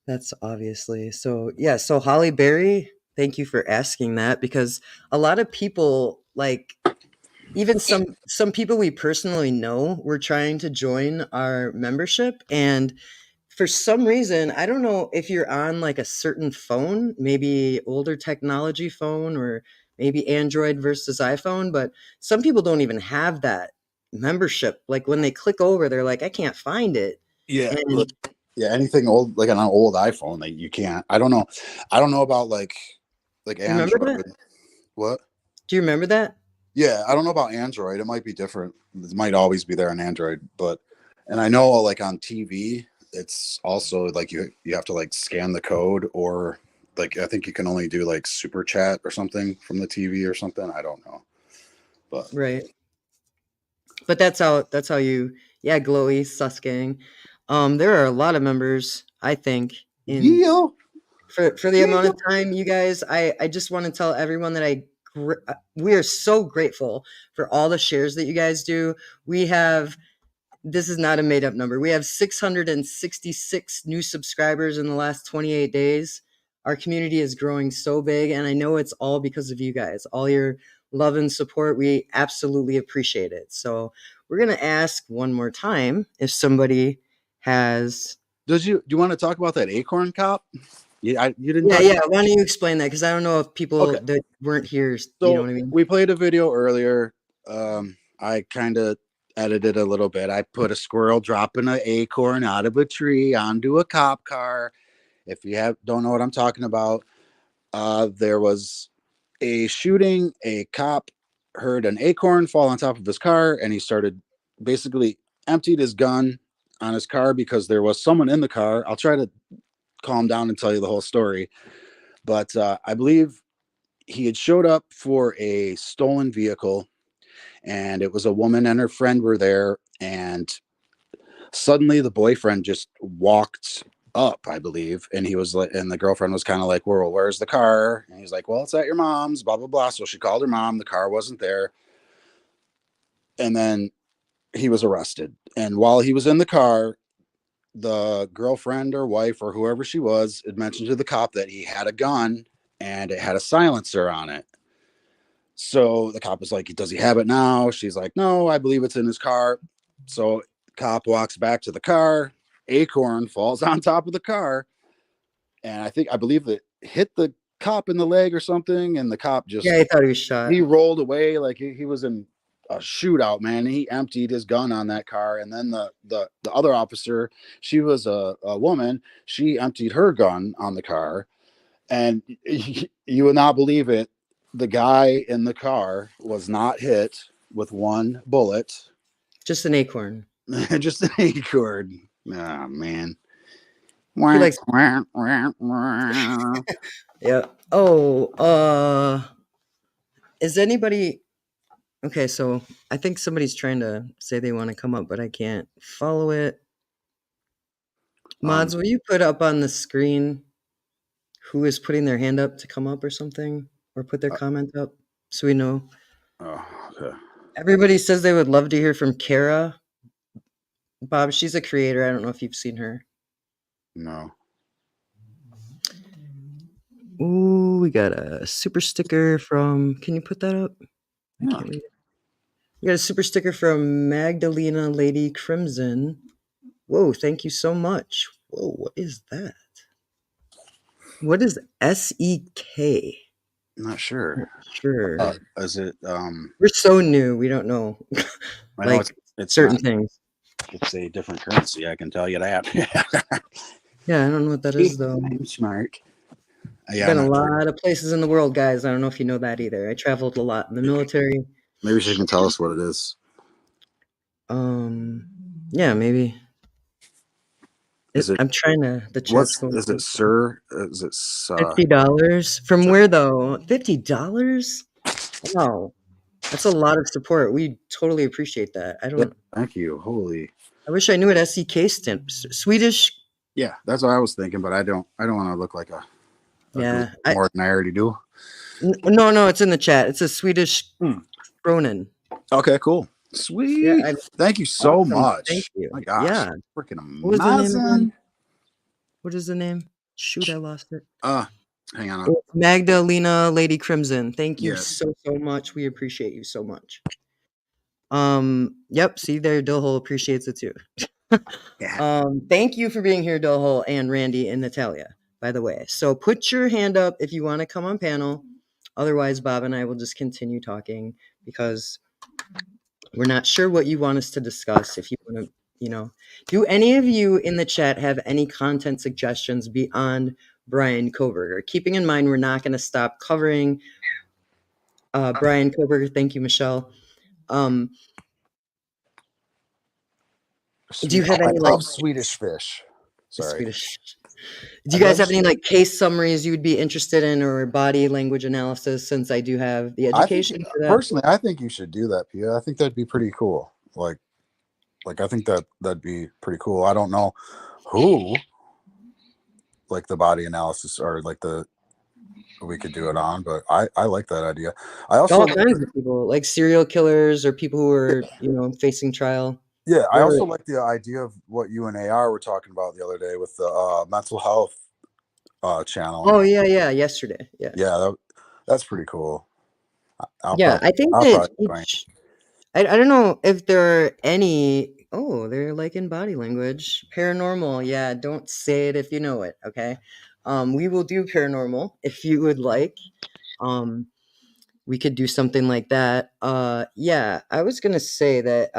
that's obviously. So yeah, so Holly Berry, thank you for asking that, because a lot of people, like even some people we personally know, were trying to join our membership, and for some reason, I don't know if you're on like a certain phone, maybe older technology phone, or maybe Android versus iPhone, but some people don't even have that membership. Like when they click over, they're like, I can't find it. Yeah, And yeah, anything old like on an old iPhone, like you can't. I don't know about like do you remember Android. that? What? Do you remember that? Yeah, I don't know about Android. It might be different. It might always be there on Android, and I know like on TV, it's also like you have to like scan the code, or like I think you can only do like super chat or something from the TV or something. I don't know, but Right. But that's how you, yeah, Glowy, Susgang. There are a lot of members, I think, in for the amount of time, you guys. I just want to tell everyone that we are so grateful for all the shares that you guys do. This is not a made up number. We have 666 new subscribers in the last 28 days. Our community is growing so big, and I know it's all because of you guys. All your love and support, we absolutely appreciate it. So we're gonna ask one more time if somebody has. Do you want to talk about that Acorn cop? You didn't. Yeah. Why don't you explain that? Because I don't know if people Okay. that weren't here, So you know what I mean? we played a video earlier. I kind of edited a little bit. I put a squirrel dropping an acorn out of a tree onto a cop car. If you don't know what I'm talking about, there was a shooting. A cop heard an acorn fall on top of his car, and he started basically emptied his gun on his car because there was someone in the car. I'll try to calm down and tell you the whole story, but I believe he had showed up for a stolen vehicle, and it was a woman and her friend were there, and suddenly the boyfriend just walked up, I believe, and he was like, and the girlfriend was kind of like, well, where's the car? And he's like, well, it's at your mom's, blah blah blah. So she called her mom, the car wasn't there, and then he was arrested. And while he was in the car, the girlfriend or wife or whoever she was had mentioned to the cop that he had a gun and it had a silencer on it. So the cop was like, does he have it now? She's like, no, I believe it's in his car. So cop walks back to the car. Acorn falls on top of the car. And I believe that hit the cop in the leg or something. And the cop just, Yeah, I thought he was shot. he rolled away like he was in a shootout, man. He emptied his gun on that car. And then the other officer, she was a woman. She emptied her gun on the car. And you would not believe it. The guy in the car was not hit with one bullet. Just an acorn. Just an acorn. Oh, man. He likes- Yeah. Oh, is anybody... Okay, so I think somebody's trying to say they want to come up, but I can't follow it. Mods, will you put up on the screen who is putting their hand up to come up or something? Or put their comment up so we know? Oh, okay. Everybody says they would love to hear from Kara. Bob, she's a creator. I don't know if you've seen her. No. Ooh, we got a super sticker from... Can you put that up? I can't read it. We got a super sticker from Magdalena Lady Crimson. Whoa, thank you so much. Whoa, what is that? What is SEK? Not sure. Sure. Is it We're so new, we don't know. I know like it's certain not, things. it's a different currency, I can tell you that. Yeah, I don't know what that is though. I'm smart. I've been a lot of places in the world, guys. I don't know if you know that either. I traveled a lot in the military. Maybe she can tell us what it is. Yeah, maybe. Is it? I'm trying to. The chat's going. Is it, sir? Is it $50 from where though? $50? Wow, that's a lot of support. We totally appreciate that. I don't. Thank you. Holy. I wish I knew what SEK stamps. Swedish. Yeah, that's what I was thinking, but I don't want to look like a Yeah, more than I already do. No, it's in the chat. It's a Swedish Kronen. Okay, cool. Sweet. Yeah, thank you so awesome. much. Thank you. My gosh. Yeah. Freaking amazing. What was the name again? What is the name? Shoot, I lost it. Hang on. Magdalena Lady Crimson. Thank you Yes. so much. We appreciate you so much. Yep, see there, Dillhole appreciates it too. Yeah. Thank you for being here, Dillhole and Randy and Natalia, by the way. So put your hand up if you want to come on panel. Otherwise, Bob and I will just continue talking because we're not sure what you want us to discuss. If you want to, do any of you in the chat have any content suggestions beyond Bryan Kohberger? Keeping in mind, we're not going to stop covering Bryan Kohberger. Thank you, Michelle. Do you have any I love Swedish fish? Sorry. Swedish. Do you guys have any case summaries you would be interested in or body language analysis? Since I do have the education for that. Personally, I think you should do that, Pia. I think that'd be pretty cool. Like I think that'd be pretty cool. I don't know who the body analysis or we could do it on, but I like that idea. I also all kinds of people, like serial killers or people who are facing trial. Yeah, I also like the idea of what you and AR were talking about the other day with the mental health channel. Oh yeah, yesterday. Yeah. Yeah, that's pretty cool. I'll Yeah, probably I think I'll that probably join. I don't know if there are any. Oh, they're like in body language. Paranormal. Yeah, don't say it if you know it. Okay. We will do paranormal if you would like. Um, we could do something like that. Yeah, I was gonna say that.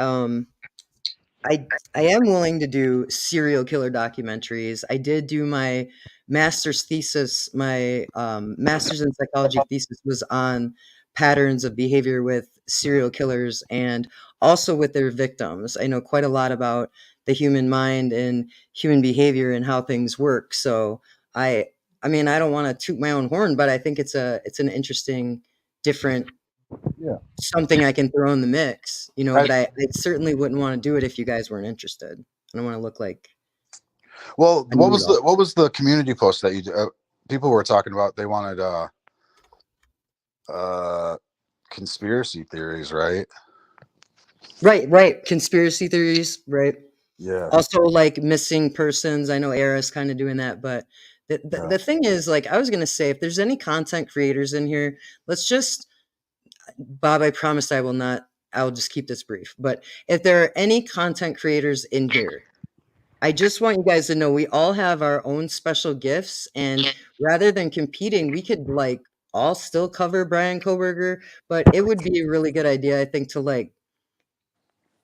I am willing to do serial killer documentaries. I did do my master's thesis. My master's in psychology thesis was on patterns of behavior with serial killers and also with their victims. I know quite a lot about the human mind and human behavior and how things work. So I I mean, I don't want to toot my own horn, but I think it's an interesting, different Yeah. something I can throw in the mix, I, but I certainly wouldn't want to do it if you guys weren't interested. I don't want to look like well, a know-it-all. what was the community post that people were talking about? They wanted uh conspiracy theories, right? Right. Conspiracy theories, right? Yeah. Also, like missing persons. I know Era's kind of doing that, but Yeah. the thing is, like, I was gonna say, if there's any content creators in here, let's just Bob, I promise I will not. I'll just keep this brief. But if there are any content creators in here, I just want you guys to know we all have our own special gifts, and rather than competing, we could like all still cover Bryan Kohberger, but it would be a really good idea, I think, to like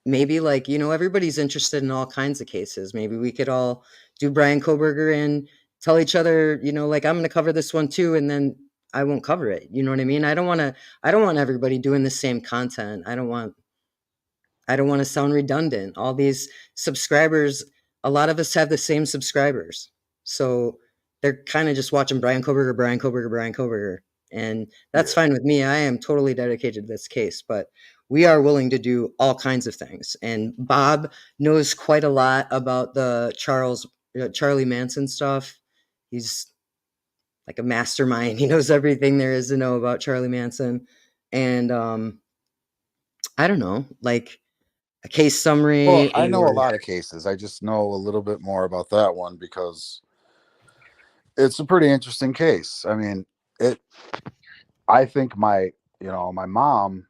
maybe like everybody's interested in all kinds of cases. Maybe we could all do Bryan Kohberger and tell each other, like I'm going to cover this one too, and then I won't cover it. You know what I mean? I don't want everybody doing the same content. I don't want to sound redundant. All these subscribers, a lot of us have the same subscribers. So they're kind of just watching Bryan Kohberger, Bryan Kohberger, Bryan Kohberger. And that's fine with me. I am totally dedicated to this case, but we are willing to do all kinds of things. And Bob knows quite a lot about the Charlie Manson stuff. He's like a mastermind. He knows everything there is to know about Charlie Manson. And I don't know, like a case Well, summary I know a or lot of cases. I just know a little bit more about that one because it's a pretty interesting case. I mean, it. I think my mom,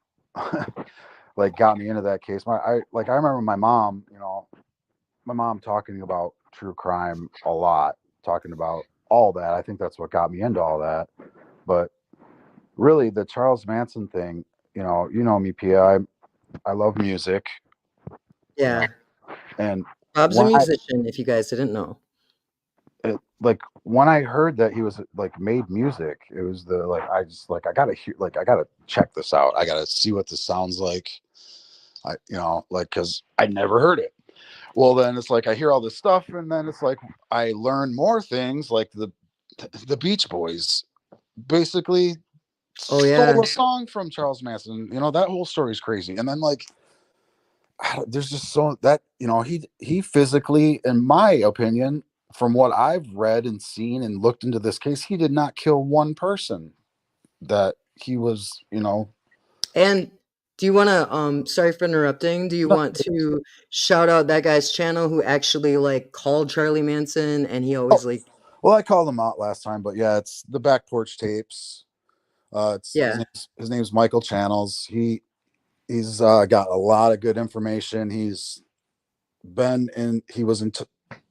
like got me into that case. I remember my mom, my mom talking about true crime a lot, talking about all that. I think that's what got me into all that. But really, the Charles Manson thing, you know me, Pia. I love music, you know, yeah. and Bob's a when musician, if you guys didn't know. when I heard that he was like made music, it was I just I gotta hear, I gotta check this out. I gotta see what this sounds like. Because I never heard it. Well, then it's like I hear all this stuff, and then it's like I learn more things, like the Beach Boys basically Oh yeah. stole a song from Charles Manson. That whole story is crazy. And then there's just so that he physically, in my opinion, from what I've read and seen and looked into this case, he did not kill one person. That he was, And do you want to sorry for interrupting. Do you want to shout out that guy's channel who actually like called Charlie Manson and he oh, always like well, I called him out last time, but yeah, it's the Back Porch Tapes. It's yeah. his name's Michael Channels. He's got a lot of good information. He was in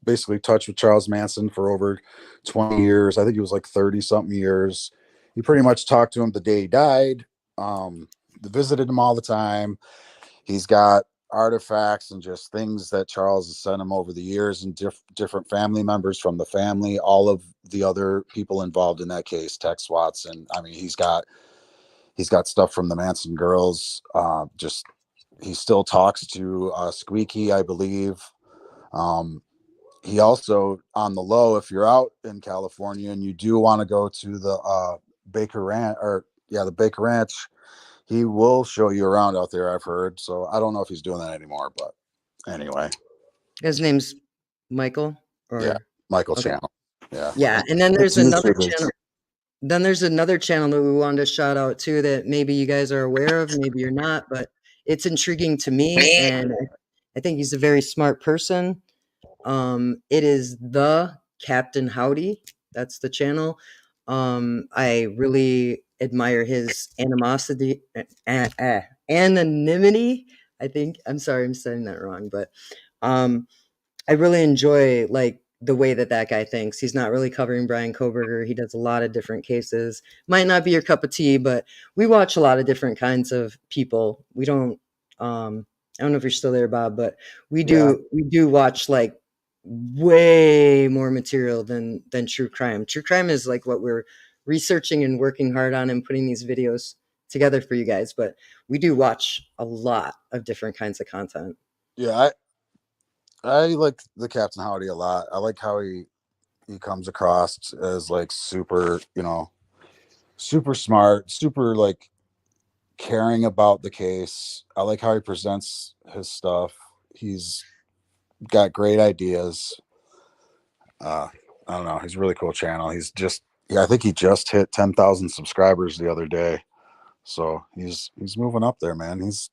basically touch with Charles Manson for over 20 years. I think he was like 30 something years. He pretty much talked to him the day he died. Visited him all the time. He's got artifacts and just things that Charles has sent him over the years, and different family members from the family, all of the other people involved in that case, Tex Watson. I mean, he's got stuff from the Manson girls. He still talks to Squeaky, I believe. He also, on the low, if you're out in California and you do want to go to the Baker Ranch, the Baker Ranch, he will show you around out there, I've heard. So I don't know if he's doing that anymore, but anyway. His name's Michael Yeah, or Michael okay. Channel. Yeah. Yeah, and then there's His another YouTube is- channel. Then there's another channel that we wanted to shout out too that maybe you guys are aware of, maybe you're not, but it's intriguing to me, and I think he's a very smart person. It is the Captain Howdy. That's the channel. I really admire his anonymity. I think, I'm sorry, I'm saying that wrong, but I really enjoy like the way that guy thinks. He's not really covering Bryan Kohberger. He does a lot of different cases. Might not be your cup of tea, but we watch a lot of different kinds of people. We don't. I don't know if you're still there, Bob, but we Yeah. do. We do watch like way more material than true crime. True crime is like what we're researching and working hard on and putting these videos together for you guys. But we do watch a lot of different kinds of content. Yeah, I like the Captain Howdy a lot. I like how he comes across as like super, super smart, super like caring about the case. I like how he presents his stuff. He's got great ideas. I don't know. He's a really cool channel. He's just, I think he just hit 10,000 subscribers the other day. So he's moving up there, man. He's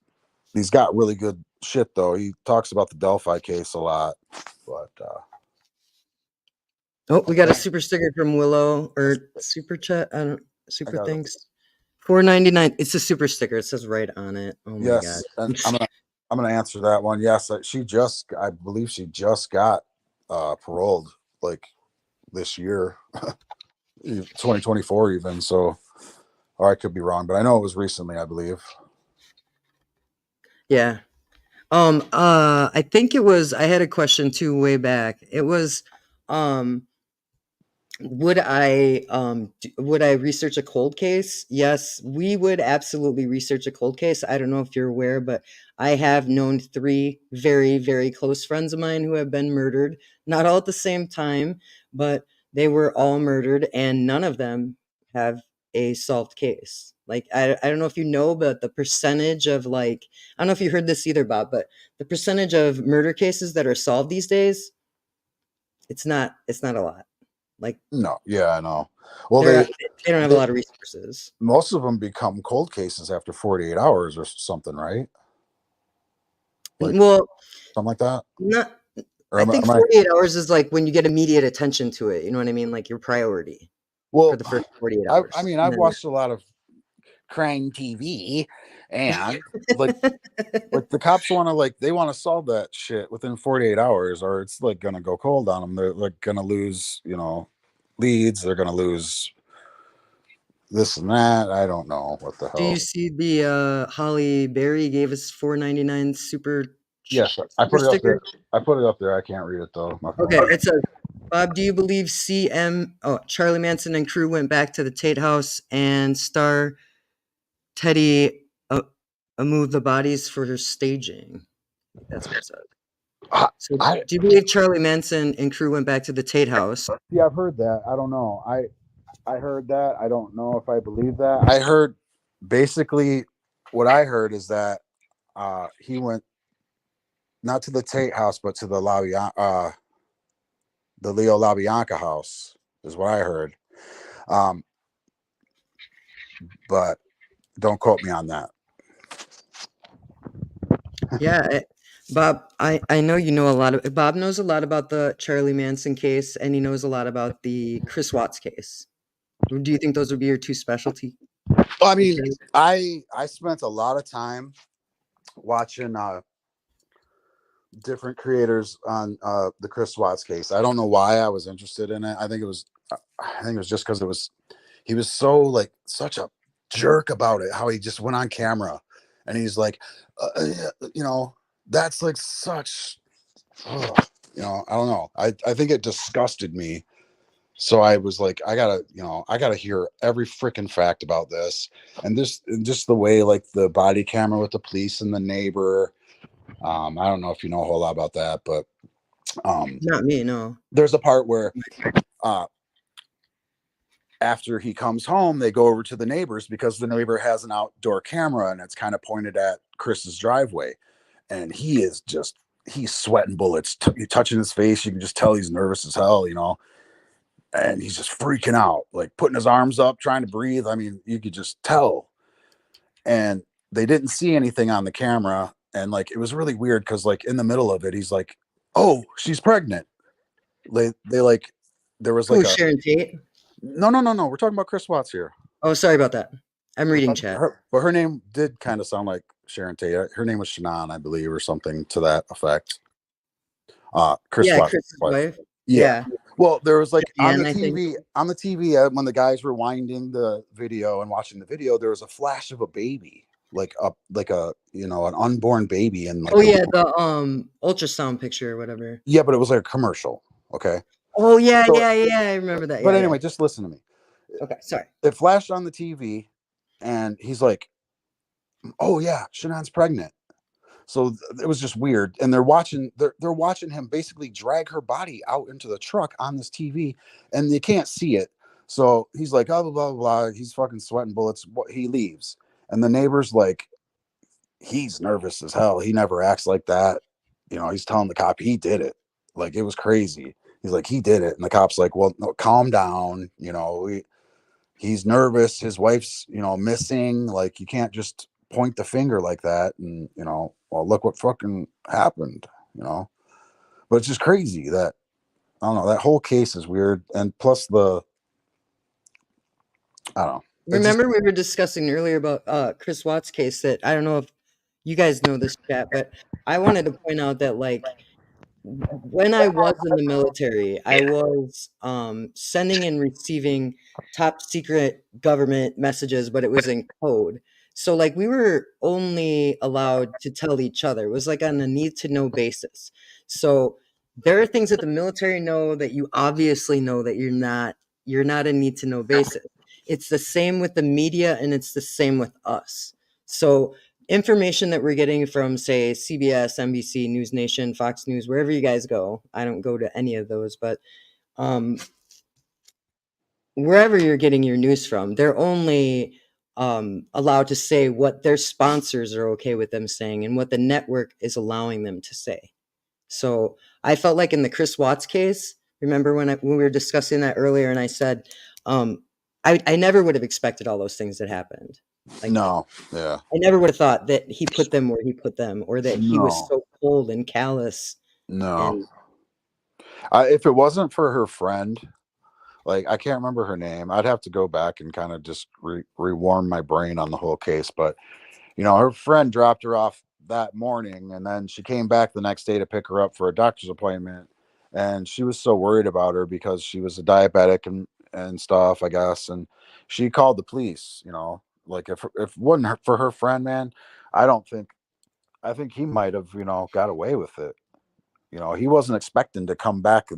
got really good shit though. He talks about the Delphi case a lot, but oh, we got a super sticker from Willow or super chat. I don't super thanks. $4.99. It's a super sticker. It says right on it. Oh my yes, god. and I'm gonna answer that one. Yes, I believe she just got paroled like this year, 2024 even. So, or I could be wrong, but I know it was recently, I believe. Yeah. I think it was. I had a question too way back. It was, would I research a cold case? Yes, we would absolutely research a cold case. I don't know if you're aware, but I have known 3 very, very close friends of mine who have been murdered. Not all at the same time, but they were all murdered, and none of them have a solved case. Like I don't know if you know, but the percentage of like, I don't know if you heard this either, Bob, but the percentage of murder cases that are solved these days, it's not a lot. Like, no, yeah, I know. Well, they don't have a lot of resources. Most of them become cold cases after 48 hours or something, right? Like, well, something like that. Not. Or I think 48 hours is like when you get immediate attention to it. You know what I mean? Like your priority for the first 48 hours. I mean, I've watched a lot of crime TV, and like the cops want to they want to solve that shit within 48 hours, or it's like gonna go cold on them. They're like gonna lose, leads. They're gonna lose this and that. I don't know what the hell. Do you see the Holly Berry gave us $4.99 super? Yes, I put it up there. I put it up there. I can't read it though. Okay, it says, Bob, do you believe Charlie Manson and crew went back to the Tate House and star Teddy moved the bodies for her staging? That's what it said. So do you believe Charlie Manson and crew went back to the Tate House? Yeah, I've heard that. I don't know. I heard that. I don't know if I believe that. I heard basically what I heard is that he went not to the Tate House, but to the Leo LaBianca house is what I heard. But don't quote me on that. Yeah, Bob, I know you know Bob knows a lot about the Charlie Manson case, and he knows a lot about the Chris Watts case. Do you think those would be your 2 specialty? I mean, I spent a lot of time watching different creators on the Chris Watts case. I don't know why I was interested in it. I think it was just because he was so such a jerk about it, how he just went on camera and he's like, that's like such, I don't know. I think it disgusted me. So I was like, I gotta hear every freaking fact about this. And just the way the body camera with the police and the neighbor. I don't know if you know a whole lot about that, but not me, no. There's a part where after he comes home, they go over to the neighbors because the neighbor has an outdoor camera and it's kind of pointed at Chris's driveway. And he's sweating bullets, touching his face. You can just tell he's nervous as hell, and he's just freaking out, putting his arms up, trying to breathe. I mean, you could just tell. And they didn't see anything on the camera. And it was really weird because in the middle of it, he's like, oh, she's pregnant. They there was Who, like a Sharon Tate? no. We're talking about Chris Watts here. Oh, sorry about that. I'm reading chat. But her name did kind of sound like Sharon Tate. Her name was Shannon, I believe, or something to that effect. Chris Yeah, Watts' Chris's wife. Yeah. Well, there was like on Jan, the I think. TV when the guys were winding the video and watching the video, there was a flash of a baby, like a an unborn baby, and like Oh yeah, the ultrasound picture or whatever. yeah, but it was like a commercial. Okay. Oh yeah, So- yeah, I remember that. But Yeah, anyway, just listen to me. yeah. Okay, sorry. It flashed on the TV, and he's like, "Oh yeah, Shannon's pregnant." So it was just weird, and they're watching him basically drag her body out into the truck on this TV, and they can't see it. So he's like, oh, blah blah blah. He's fucking sweating bullets. He leaves, and the neighbor's like, he's nervous as hell. He never acts like that. He's telling the cop he did it. Like, it was crazy. He's like, he did it, and the cop's like, well, no, calm down. He's nervous. His wife's missing. Like, you can't just point the finger like that, and well, look what fucking happened. But it's just crazy that I don't know, that whole case is weird, and plus I don't know. Remember we were discussing earlier about Chris Watts' case that I don't know if you guys know this chat, but I wanted to point out that like when I was in the military, I was sending and receiving top secret government messages, but it was in code. So like we were only allowed to tell each other. It was like on a need to know basis. So there are things that the military know that you obviously know that you're not a need to know basis. It's the same with the media, and it's the same with us. So information that we're getting from, say, CBS, NBC, News Nation, Fox News, wherever you guys go. I don't go to any of those, but wherever you're getting your news from, they're only allowed to say what their sponsors are okay with them saying and what the network is allowing them to say. So I felt like in the Chris Watts case, remember when we were discussing that earlier, and I said, I never would have expected all those things that happened. Like, No, yeah. I never would have thought that he put them where he put them, or that he was No. so cold and callous. No. If it wasn't for her friend, like, I can't remember her name. I'd have to go back and kind of just rewarm my brain on the whole case. But, her friend dropped her off that morning, and then she came back the next day to pick her up for a doctor's appointment. And she was so worried about her because she was a diabetic and stuff, I guess. And she called the police, like if it wasn't for her friend, man, I think he might have, got away with it. He wasn't expecting to come back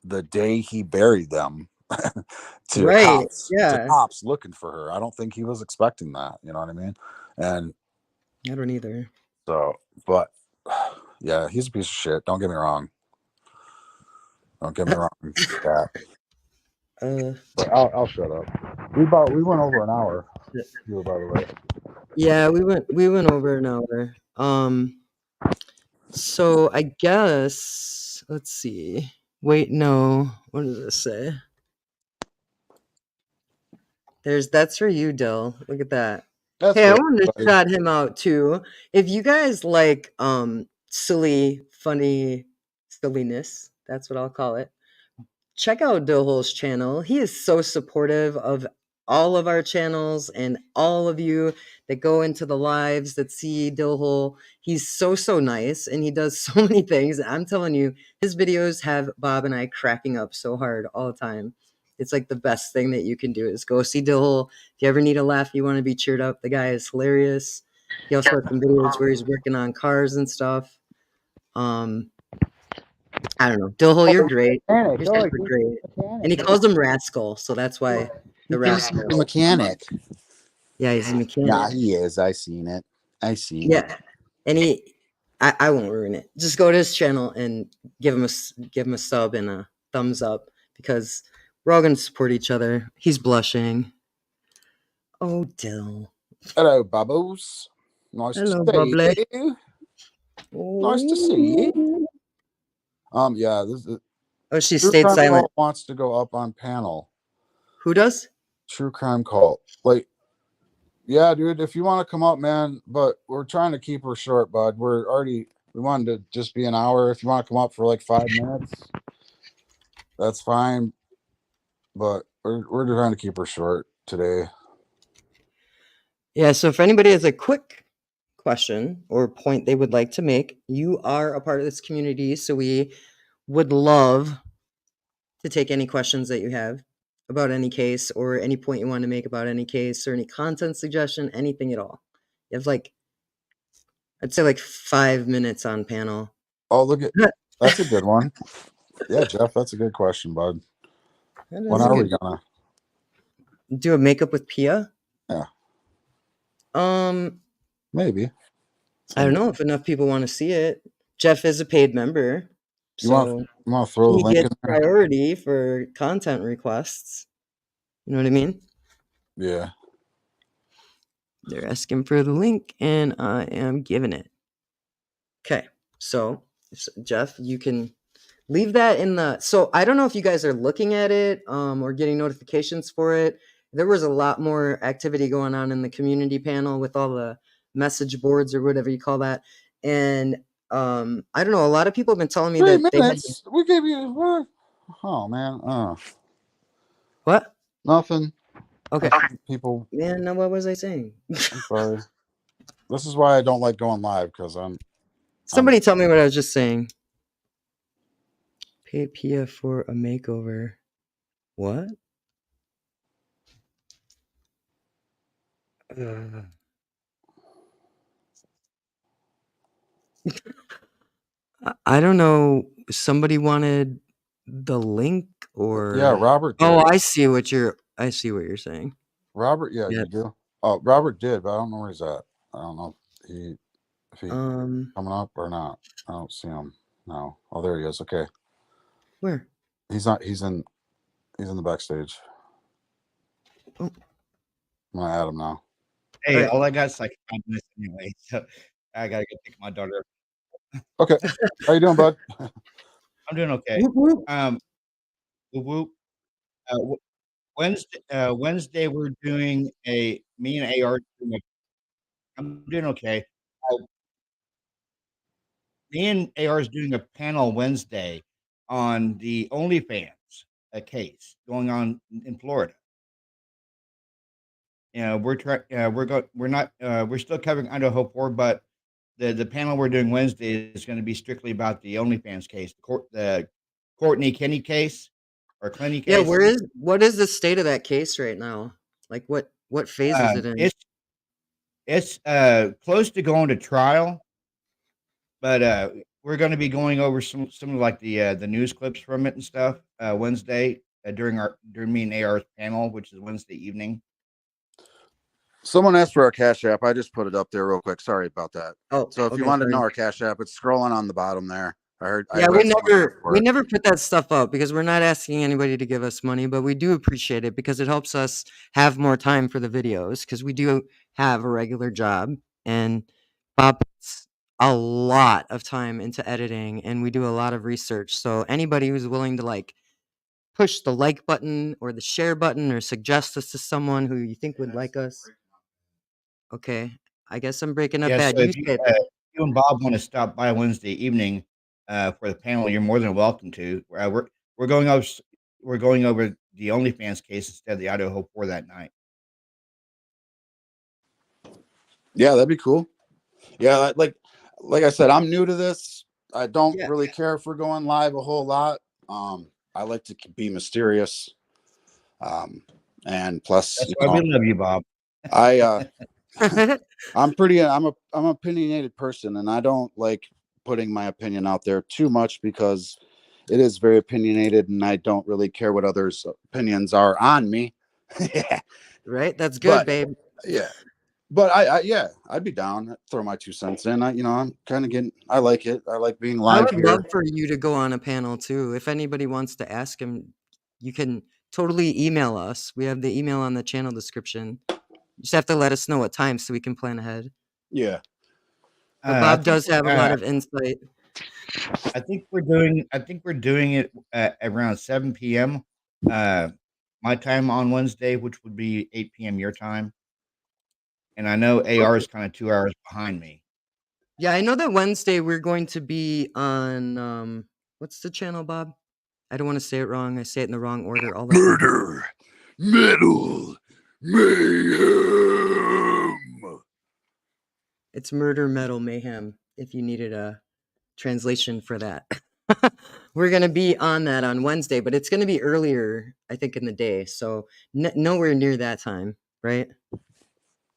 the day he buried them to Right, cops, yeah. to cops looking for her. I don't think he was expecting that. You know what I mean? And I don't either. so, but yeah, he's a piece of shit. Don't get me wrong. Cat. But I'll shut up. We went over an hour. You, by the way. Yeah, we went over an hour. So I guess let's see. Wait, no. What does this say? That's for you, Dill. Look at that. Hey, I wanted to shout him out too. If you guys like silly, funny silliness, that's what I'll call it. Check out Dillhole's channel. He is so supportive of all of our channels and all of you that go into the lives that see Dillhole. He's so nice, and he does so many things. I'm telling you, his videos have Bob and I cracking up so hard all the time. It's like the best thing that you can do is go see Dillhole. If you ever need a laugh, you want to be cheered up, the guy is hilarious. He also has some videos where he's working on cars and stuff. I don't know. Dillhole, you're great. You're super great. And he calls him Rascal, so that's why the Rascal. The mechanic. Yeah, he's a mechanic. Yeah, he is. I seen it. Yeah, and I won't ruin it. Just go to his channel and give him a sub and a thumbs up, because we're all going to support each other. He's blushing. Oh, Dill. Hello, Bubbles. Hello, Bubbly. Nice to see you. Yeah, this is. Oh, she stayed silent. Wants to go up on panel. Who does? True Crime Cult. Like, yeah, dude, if you want to come up, man, but we're trying to keep her short, bud. We wanted to just be an hour. If you want to come up for like 5 minutes. That's fine, but we're trying to keep her short today. Yeah, so if anybody has a quick question or point they would like to make, you are a part of this community, so we would love to take any questions that you have about any case or any point you want to make about any case or any content suggestion, anything at all. You have I'd say 5 minutes on panel. Oh, look at that's a good one. Yeah, Jeff, that's a good question, bud. When are we gonna do a makeup with Pia? Yeah. I Maybe. don't know if enough people want to see it. Jeff is a paid member, You want to throw the he link in gets there? priority for content requests. You know what I mean? Yeah. They're asking for the link, and I am giving it. Okay, so Jeff, you can leave that in the. So I don't know if you guys are looking at it or getting notifications for it. There was a lot more activity going on in the community panel with all the message boards or whatever you call that, and I don't know. A lot of people have been telling me 3 that minutes. We gave you what? Oh man. What? Nothing. Okay. People. Man, now what was I saying? I'm sorry. This is why I don't like going live because Somebody tell me what I was just saying. Pay Pia for a makeover. What? I don't know. Somebody wanted the link or Yeah, Robert did. Oh, I see what you're saying. Robert, yeah, you do. Oh, Robert did, but I don't know where he's at. I don't know if he coming up or not. I don't see him now. Oh, there he is. Okay. Where? He's not. He's in the backstage. Oh. I'm gonna add him now. Hey, all I got is 5 minutes anyway, so I gotta go pick my daughter up. Okay. How you doing, bud? I'm doing okay. Whoop, whoop. Whoop, whoop. Wednesday we're doing me and AR I'm doing okay. Me and AR is doing a panel Wednesday on the OnlyFans case going on in Florida. We're still covering Idaho 4, but the panel we're doing Wednesday is going to be strictly about the OnlyFans case, the Courtney Kenny case or Clenny case. Yeah, what is the state of that case right now? Like what phase is it in? It's close to going to trial, but we're going to be going over some of like the news clips from it and stuff Wednesday during me and AR's panel, which is Wednesday evening. Someone asked for our Cash App. I just put it up there real quick. Sorry about that. Oh, so if you want to know our Cash App, it's scrolling on the bottom there. Yeah, we never put that stuff up because we're not asking anybody to give us money, but we do appreciate it because it helps us have more time for the videos because we do have a regular job and Bob puts a lot of time into editing and we do a lot of research. So anybody who's willing to push the like button or the share button or suggest us to someone who you think would like us. Okay, I guess I'm breaking up bad. So if you and Bob want to stop by Wednesday evening for the panel, you're more than welcome to. We're going over the OnlyFans case instead of the Idaho 4 that night. Yeah, that'd be cool. Yeah, like I said, I'm new to this. I don't really care if we're going live a whole lot. I like to be mysterious. And plus, that's why we love you, Bob. I'm an opinionated person, and I don't like putting my opinion out there too much because it is very opinionated, and I don't really care what others' opinions are on me. Right? That's good, babe. Yeah. But I'd be down. Throw my 2 cents in. I'm kind of I like it. I like being live. I would love for you to go on a panel too. If anybody wants to ask him, you can totally email us. We have the email on the channel description. You just have to let us know what time so we can plan ahead. Yeah. But Bob does have a lot of insight. I think we're doing it at around 7 p.m. My time on Wednesday, which would be 8 p.m. your time. And I know AR is kind of 2 hours behind me. Yeah, I know that Wednesday we're going to be on what's the channel, Bob? I don't want to say it wrong. I say it in the wrong order all the time. Murder, metal, mayhem. It's Murder Metal Mayhem, if you needed a translation for that. We're going to be on that on Wednesday, but it's going to be earlier, I think, in the day. So nowhere near that time, right?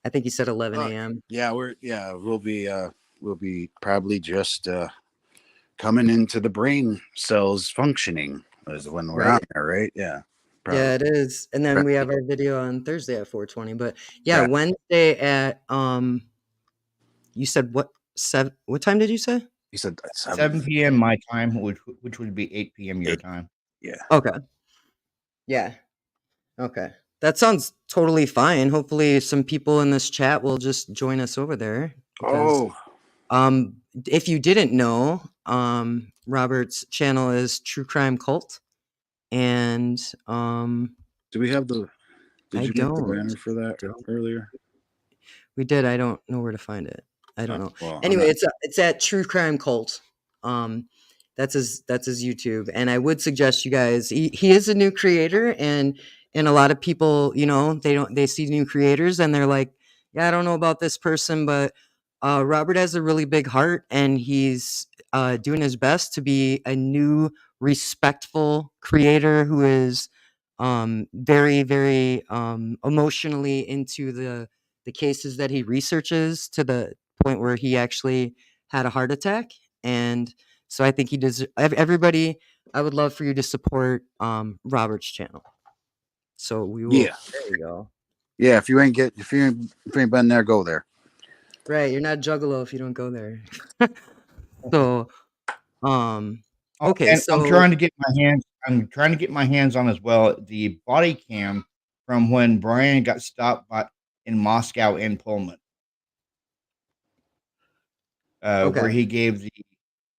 I think you said 11 a.m. Yeah, we'll be probably just coming into the brain cells functioning is when we're on there, right? Yeah. Probably. Yeah, it is. And then we have our video on Thursday at 4:20. But yeah, Wednesday at you said what time did you say? You said 7 p.m. my time, which would be 8 p.m. your time. Yeah. Okay. Yeah. Okay. That sounds totally fine. Hopefully some people in this chat will just join us over there. Because, if you didn't know, Robert's channel is True Crime Cult. And do we have the did you make the banner for that earlier? We did. I don't know where to find it. I don't know. Well, anyway, it's at True Crime Cult. That's his YouTube. And I would suggest you guys, he is a new creator, and a lot of people, they see new creators and they're like, yeah, I don't know about this person, but Robert has a really big heart, and he's doing his best to be a new, respectful creator who is very, very emotionally into the cases that he researches, to the point where he actually had a heart attack. And so I think he does. Everybody, I would love for you to support Robert's channel. So we will. Yeah. There you go. Yeah, if you ain't been there, go there. Right, you're not Juggalo if you don't go there. So, okay. So I'm trying to get my hands on as well the body cam from when Bryan got stopped in Moscow and Pullman. Where he gave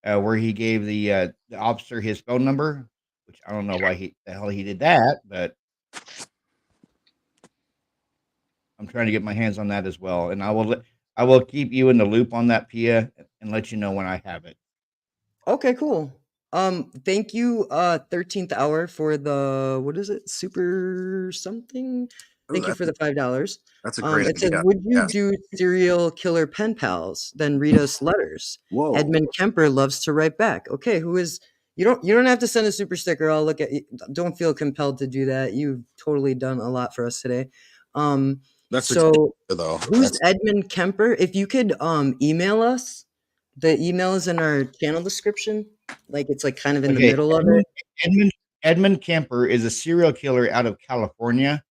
the officer his phone number, which I don't know why the hell he did that, but I'm trying to get my hands on that as well, and I will keep you in the loop on that, Pia, and let you know when I have it. Okay, cool. Thank you, 13th Hour, for the, what is it, super something? Thank you for the $5. That's a great idea. It says, would you do serial killer pen pals? Then read us letters. Whoa. Edmund Kemper loves to write back. Okay, who is, you don't have to send a super sticker. I'll look at you. Don't feel compelled to do that. You've totally done a lot for us today. That's so though. Who's Edmund Kemper? If you could email us. The email is in our channel description. Like, it's like kind of in the middle of it. Edmund Kemper is a serial killer out of California.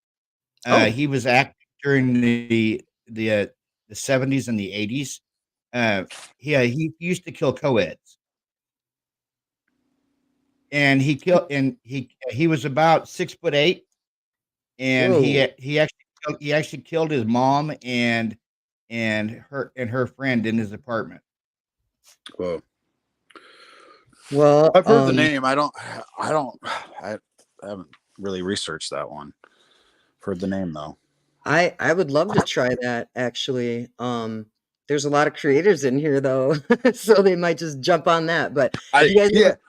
He was active during the 70s and the 80s. He used to kill co-eds. And he was about 6'8", and he actually killed his mom and her friend in his apartment. Whoa. Well, I've heard the name. I haven't really researched that one. Heard the name though. I would love to try that, actually. There's a lot of creators in here though, so they might just jump on that. But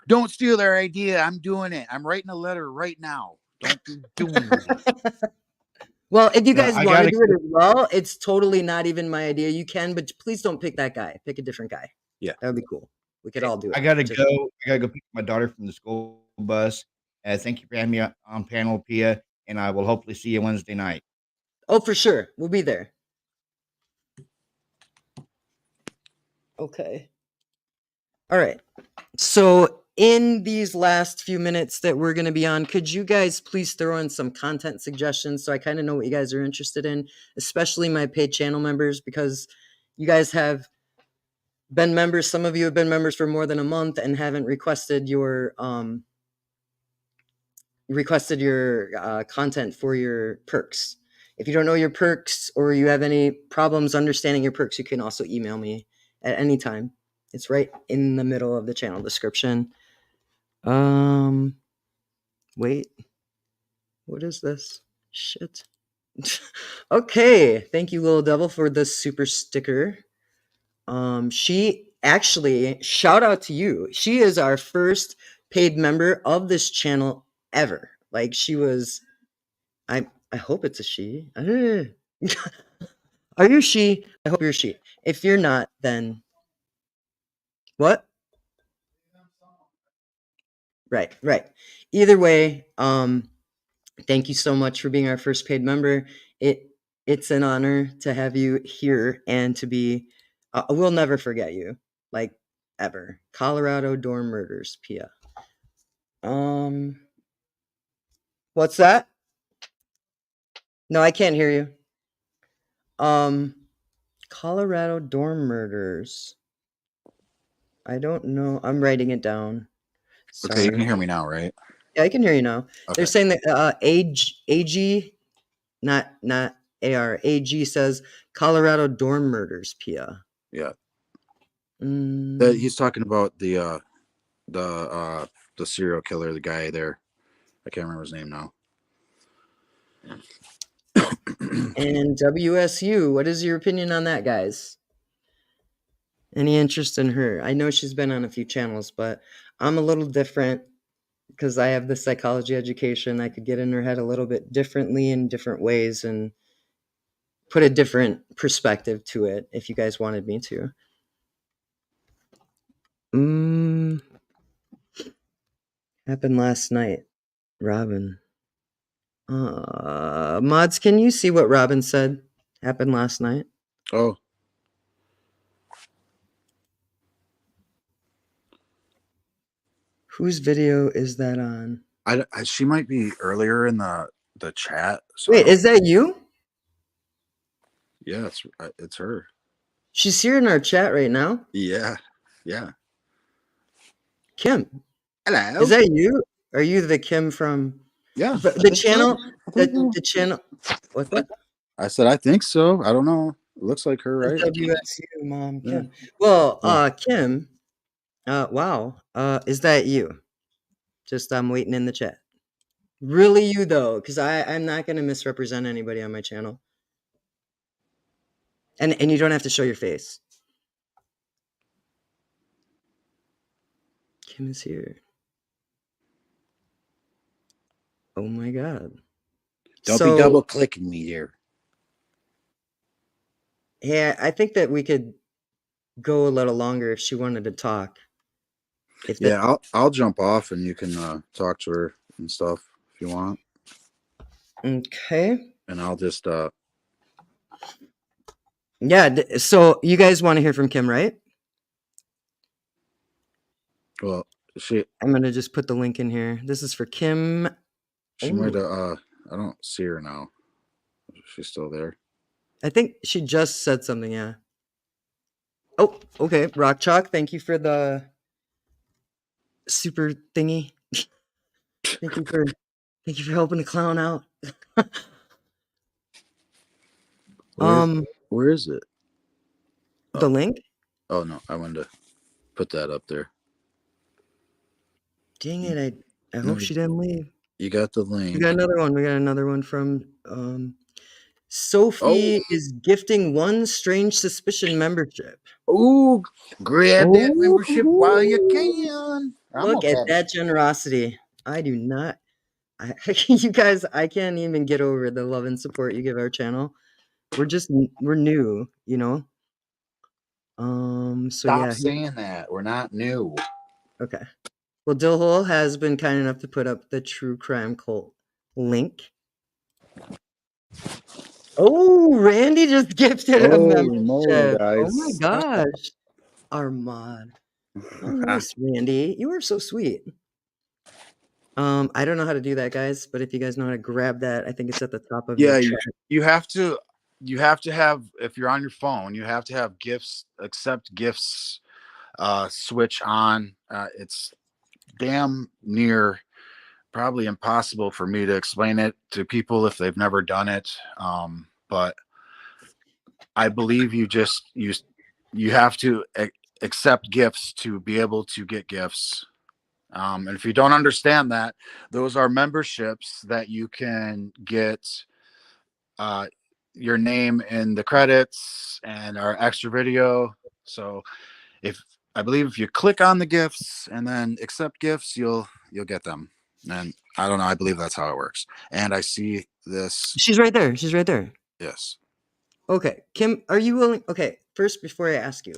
don't steal their idea. I'm doing it. I'm writing a letter right now. Don't be doing it. Well, if you guys want to do it as well, it's totally not even my idea. You can, but please don't pick that guy. Pick a different guy. Yeah, that would be cool. We could all do it. I gotta go pick my daughter from the school bus. Thank you for having me on panel, Pia, and I will hopefully see you Wednesday night. Oh, for sure. We'll be there. Okay. All right. So in these last few minutes that we're going to be on, could you guys please throw in some content suggestions so I kind of know what you guys are interested in, especially my paid channel members, because you guys have been members. Some of you have been members for more than a month and haven't requested your content for your perks. If you don't know your perks or you have any problems understanding your perks, you can also email me at any time. It's right in the middle of the channel description. Wait, what is this? Shit. Okay, thank you, Little Devil, for the super sticker. She actually, shout out to you. She is our first paid member of this channel ever. Like she was, I hope it's a she. Are you she? I hope you're she. If you're not, then what? Right, right. Either way, thank you so much for being our first paid member. It's an honor to have you here and to be. We'll never forget you, like ever. Colorado dorm murders, Pia. What's that? No, I can't hear you. Colorado dorm murders. I don't know. I'm writing it down. Sorry. Okay, you can hear me now, right? Yeah, I can hear you now. Okay. They're saying that AG, not AR. AG says Colorado dorm murders, Pia. Yeah. Mm. He's talking about the serial killer, the guy there. I can't remember his name now. And WSU, what is your opinion on that, guys? Any interest in her? I know she's been on a few channels, but I'm a little different because I have the psychology education. I could get in her head a little bit differently in different ways and put a different perspective to it if you guys wanted me to. Happened last night. Robin. Mods, can you see what Robin said happened last night? Oh. Whose video is that on? She might be earlier in the chat. So wait, is that you? Yeah, it's her. She's here in our chat right now. Yeah. Kim. Hello. Is that you? Are you the Kim from? Yeah. The channel. The channel. What's that? I said I think so. I don't know. It looks like her, right? WSU mom, Kim. Yeah. Well, Kim. Wow. Is that you? Just I'm waiting in the chat. Really, you though, because I'm not going to misrepresent anybody on my channel. And you don't have to show your face. Kim is here. Oh my god. Don't be double clicking me here. Yeah, I think that we could go a little longer if she wanted to talk. I'll jump off and you can talk to her and stuff if you want. Okay. And I'll just yeah, so you guys want to hear from Kim, right? Well, I'm going to just put the link in here. This is for Kim. She might have I don't see her now. She's still there. I think she just said something, yeah. Oh, okay. Rock Chalk, thank you for the super thingy. Thank you for helping the clown out. Where is it? The link? Oh no, I wanted to put that up there. Dang it, I hope she didn't leave. You got the link. We got another one from Sophie is gifting one Strange Suspicion membership. Ooh, grab that membership while you can. Look at that generosity. I do not. You guys, I can't even get over the love and support you give our channel. We're new, you know. So Stop saying that. We're not new. Okay. Well, Dillhole has been kind enough to put up the True Crime Cult link. Oh, Randy just gifted a membership. Oh my gosh. Armand. Oh, nice, Randy. You are so sweet. I don't know how to do that, guys, but if you guys know how to grab that, I think it's at the top of your chat. You have to have, if you're on your phone, you have to have gifts, accept gifts, switch on. It's damn near probably impossible for me to explain it to people if they've never done it. But I believe you have to accept gifts to be able to get gifts. And if you don't understand that, those are memberships that you can get your name in the credits and our extra video. So if I believe if you click on the gifts and then accept gifts, you'll get them. And I don't know. I believe that's how it works. And I see this. She's right there. She's right there. Yes. Okay, Kim, are you willing? Okay, first, before I ask you,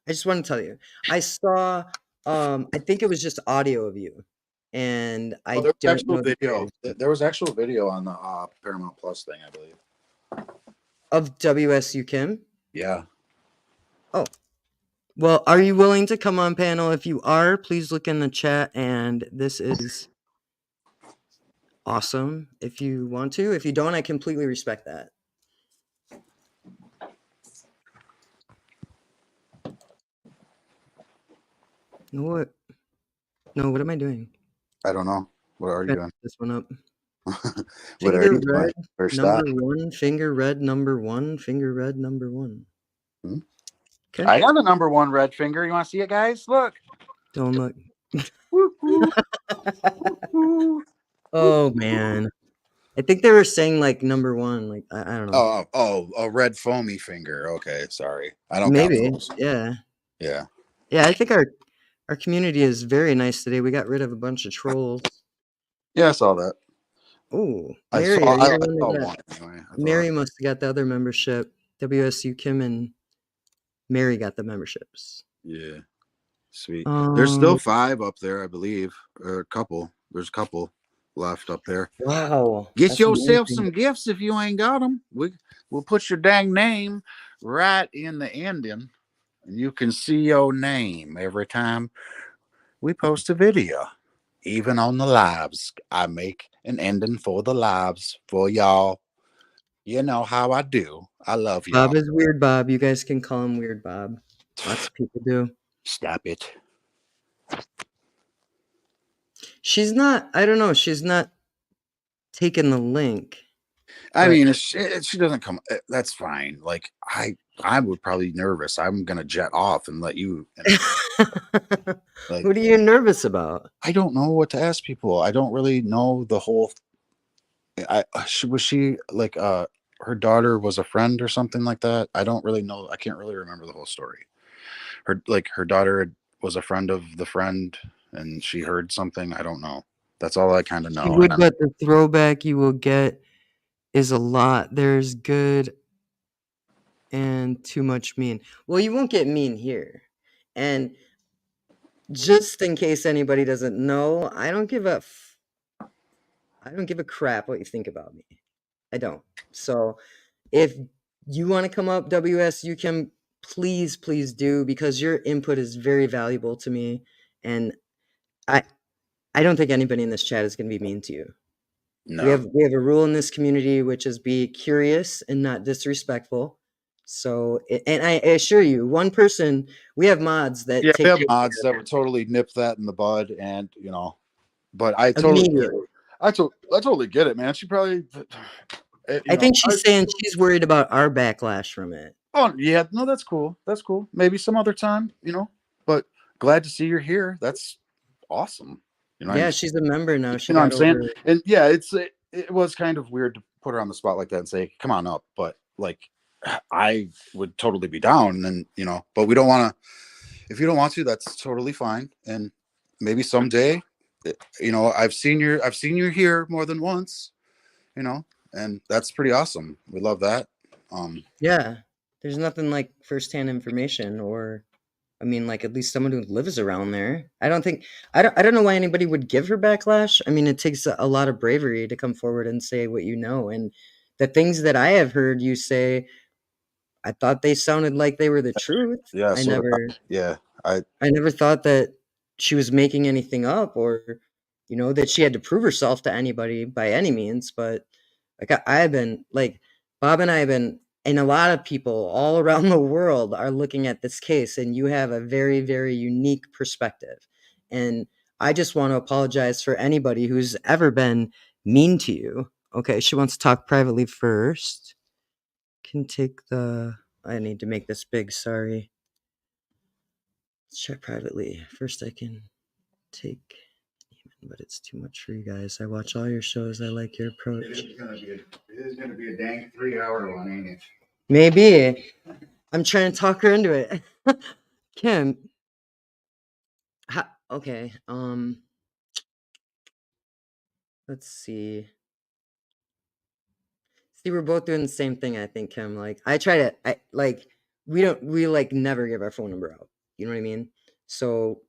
I just want to tell you, I saw, I think it was just audio of you, and Oh, I there was don't actual know the video. creators There was actual video on the Paramount Plus thing, I believe. of WSU Kim. Yeah. Oh, well, are you willing to come on panel? If you are, please look in the chat, and this is awesome. If you want to, if you don't, I completely respect that. No, what? No, what am I doing? I don't know. What are you Trying to doing? put this one up. What are Finger you doing? red, First number stop. 1, finger red, number 1, finger red, number 1. Hmm? Okay. I got a number 1 red finger. You want to see it, guys? Look. Don't look. Woo-hoo. Woo-hoo. Oh man, I think they were saying like number 1. Like I don't know. A red foamy finger. Okay, sorry. I don't count Maybe. those. Yeah. Yeah. Yeah. I think our community is very nice today. We got rid of a bunch of trolls. Yeah, I saw that. Oh, I Mary, saw, are you I, the I one saw that got? one anyway. I thought- Mary must have got the other membership. WSU Kim and Mary got the memberships. Yeah. Sweet. There's Um. still 5 up there, I believe. Or a couple. There's a couple left up there. Wow. Get That's yourself amazing. some gifts if you ain't got them. We'll put your dang name right in the ending, and you can see your name every time we post a video. Even on the lives, I make an ending for the lives for y'all. You know how I do. I love y'all. Bob is Weird Bob. You guys can call him Weird Bob. Lots of people do. Stop it. She's not. I don't know. She's not taking the link. I But- mean, if she doesn't come, that's fine. Like I would probably be nervous. I'm gonna jet off and let you. Like, what are you nervous about? I don't know what to ask people. I don't really know the whole. Was she like her daughter was a friend or something like that? I don't really know. I can't really remember the whole story. Her daughter was a friend of the friend, and she heard something. I don't know. That's all I kind of know. She would, but the throwback you will get is a lot. There's good and too much mean. Well, you won't get mean here. And just in case anybody doesn't know, I don't give a crap what you think about me. I don't. So if you want to come up, WS, you can please do, because your input is very valuable to me. And I don't think anybody in this chat is going to be mean to you. No. We have a rule in this community, which is be curious and not disrespectful. So, and I assure you, one person, we have mods that Yeah, take we have care mods of that it would totally nip that in the bud, and but I totally get it. immediately. I totally get it, man. She probably. I think she's saying she's worried about our backlash from it. Oh yeah, no, that's cool. That's cool. Maybe some other time, But glad to see you're here. That's awesome. Yeah, she's a member now. She You know what I'm got saying? over. And yeah, it was kind of weird to put her on the spot like that and say, "Come on up," but like, I would totally be down, and but we don't want to. If you don't want to, that's totally fine. And maybe someday, I've seen you here more than once, and that's pretty awesome. We love that. Yeah, there's nothing like firsthand information, or I mean, like, at least someone who lives around there. I don't know why anybody would give her backlash. I mean, it takes a lot of bravery to come forward and say what you know. And the things that I have heard you say, I thought they sounded like they were the truth. Yeah. I never thought that she was making anything up, or, that she had to prove herself to anybody by any means. But like, I've been like, Bob and I have been, and a lot of people all around the world are looking at this case, and you have a very, very unique perspective. And I just want to apologize for anybody who's ever been mean to you. Okay, she wants to talk privately first. I need to make this big, sorry. Let's chat privately. First I can take, but it's too much for you guys. I watch all your shows. I like your approach. It is gonna be a dang 3-hour one, ain't it? Maybe. I'm trying to talk her into it. Kim, Okay. Let's see. See, we're both doing the same thing, I think, Kim. Like, we like never give our phone number out. You know what I mean? So,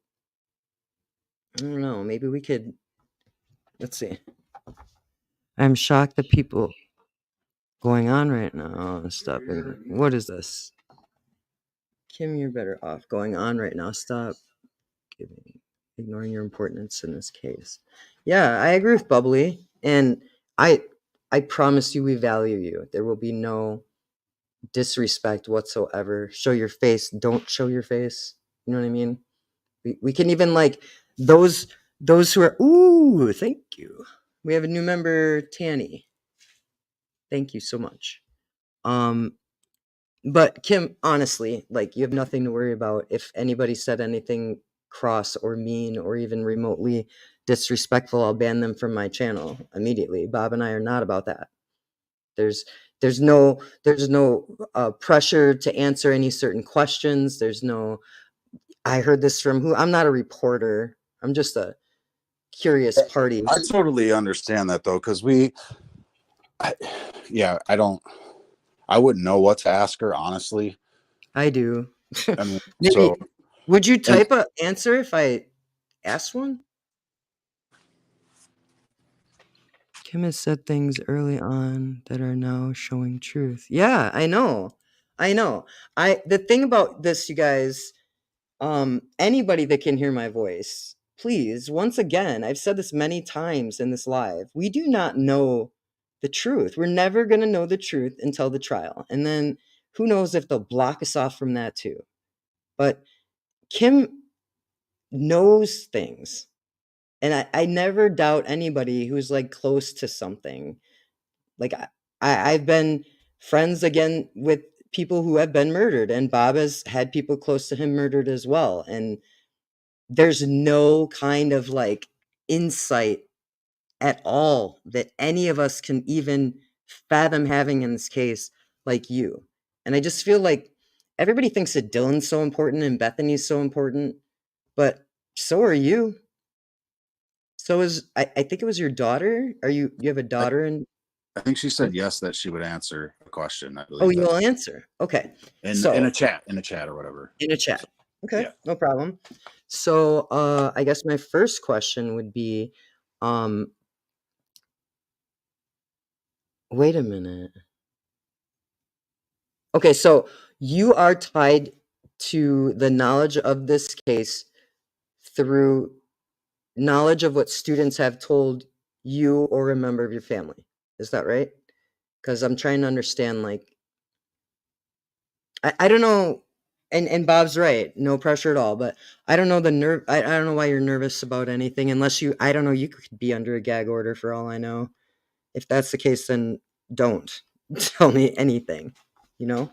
I don't know. Maybe we could, let's see. I'm shocked that people going on right now. Stop. What is this? Kim, you're better off going on right now. Stop ignoring your importance in this case. Yeah, I agree with Bubbly. And I promise you we value you. There will be no disrespect whatsoever. Show your face, don't show your face. You know what I mean? We can even like those who are ooh, thank you. We have a new member, Tanny. Thank you so much. But Kim, honestly, like you have nothing to worry about. If anybody said anything cross or mean or even remotely disrespectful, I'll ban them from my channel immediately. Bob and I are not about that. There's no pressure to answer any certain questions. There's no, I heard this from who? I'm not a reporter. I'm just a curious party. I totally understand that though, because I wouldn't know what to ask her, honestly. I do. I mean, Maybe, so would you type an answer if I asked one? Kim has said things early on that are now showing truth. Yeah, I know. The thing about this, you guys, anybody that can hear my voice, please, once again, I've said this many times in this live, we do not know the truth. We're never going to know the truth until the trial. And then who knows if they'll block us off from that too. But Kim knows things. And I never doubt anybody who's like close to something. Like I've been friends again with people who have been murdered, and Bob has had people close to him murdered as well. And there's no kind of like insight at all that any of us can even fathom having in this case like you. And I just feel like everybody thinks that Dylan's so important and Bethany's so important, but so are you. So is I think it was your daughter. You have a daughter? And I think she said yes, that she would answer a question. I believe. Oh, you'll answer. Okay. In a chat or whatever. In a chat. Okay, Yeah. no problem. So I guess my first question would be, wait a minute. Okay, so you are tied to the knowledge of this case through knowledge of what students have told you or a member of your family. Is that right? Because I'm trying to understand, like, I don't know, and Bob's right, no pressure at all, but I don't know I don't know why you're nervous about anything unless I don't know, you could be under a gag order for all I know. If that's the case, then don't tell me anything, you know?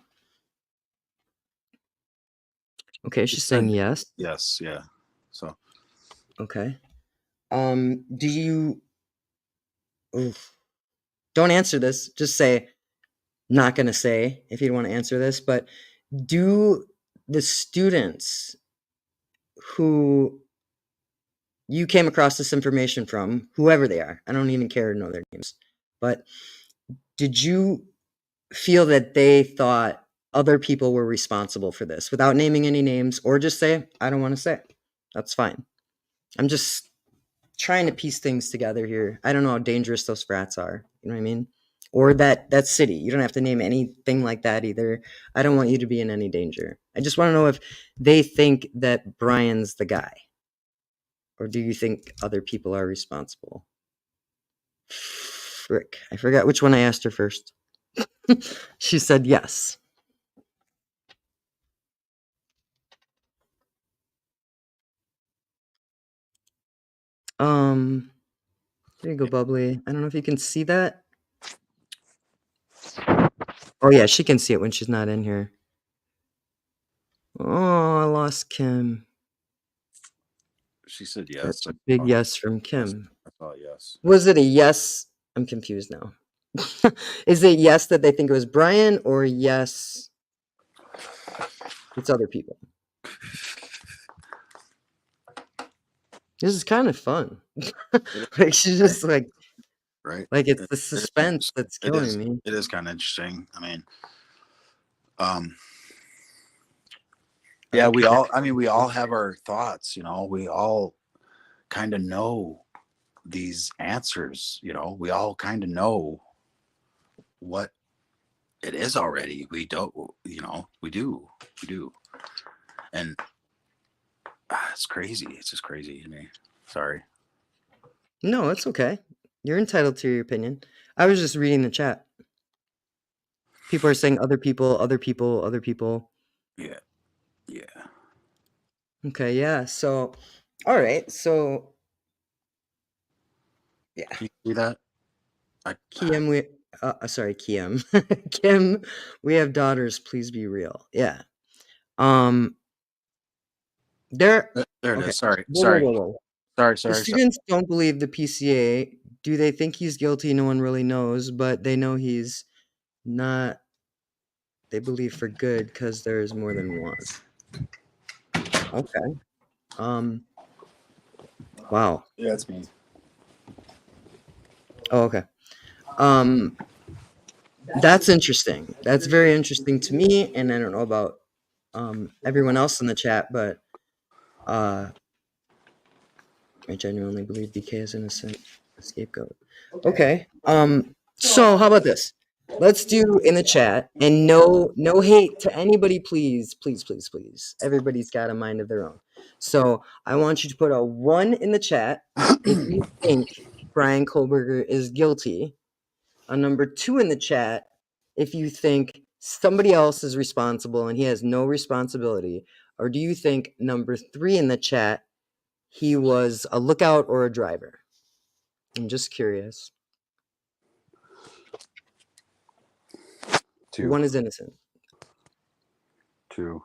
Okay, she's saying yes. Yes, yeah. So okay. Do you don't answer this, just say not gonna say if you don't want to answer this, but do the students who you came across this information from, whoever they are, I don't even care to know their names, but did you feel that they thought other people were responsible for this without naming any names, or just say, I don't want to say? That's fine. I'm just trying to piece things together here. I don't know how dangerous those frats are. You know what I mean? Or that city. You don't have to name anything like that either. I don't want you to be in any danger. I just want to know if they think that Bryan's the guy. Or do you think other people are responsible? Frick. I forgot which one I asked her first. She said yes. There you go, Bubbly. I don't know if you can see that. Oh yeah, she can see it when she's not in here. Oh, I lost Kim. she said yes. That's a big yes from Kim. I thought yes. Was it a yes? I'm confused now. Is it yes that they think it was Bryan, or yes it's other people? This is kind of fun. Like she's just like Right. it's the It is suspense that's interesting. killing me. It is kind of interesting. I mean, um, yeah, we all. I mean, we all have our thoughts. You know, we all kind of know these answers. You know, we all kind of know what it is already. We don't. You know, we do. We do. And it's crazy. It's just crazy to me. Sorry. No, it's okay. You're entitled to your opinion. I was just reading the chat. People are saying other people, other people, other people. Yeah. Yeah. Okay, yeah. So, all right. So, yeah. Can you see that? Kim, sorry, Kim. Kim, we have daughters. Please be real. Yeah. There. There it Okay. is. Sorry. Whoa, whoa, Sorry. whoa, whoa. Sorry. The Sorry. Sorry. students don't believe the PCA. Do they think he's guilty? No one really knows, but they know he's not. They believe for good because there is more than one. Okay. Wow. Yeah, it's me. Oh, okay. That's interesting. That's very interesting to me, and I don't know about everyone else in the chat, but I genuinely believe BK is innocent, a scapegoat. Okay. So how about this? Let's do in the chat, and no hate to anybody, please, please, please, please. Everybody's got a mind of their own. So I want you to put a 1 in the chat if you think Bryan Kohberger is guilty. A number 2 in the chat if you think somebody else is responsible and he has no responsibility, or do you think number 3 in the chat, he was a lookout or a driver? I'm just curious. 2. 1 is innocent. 2.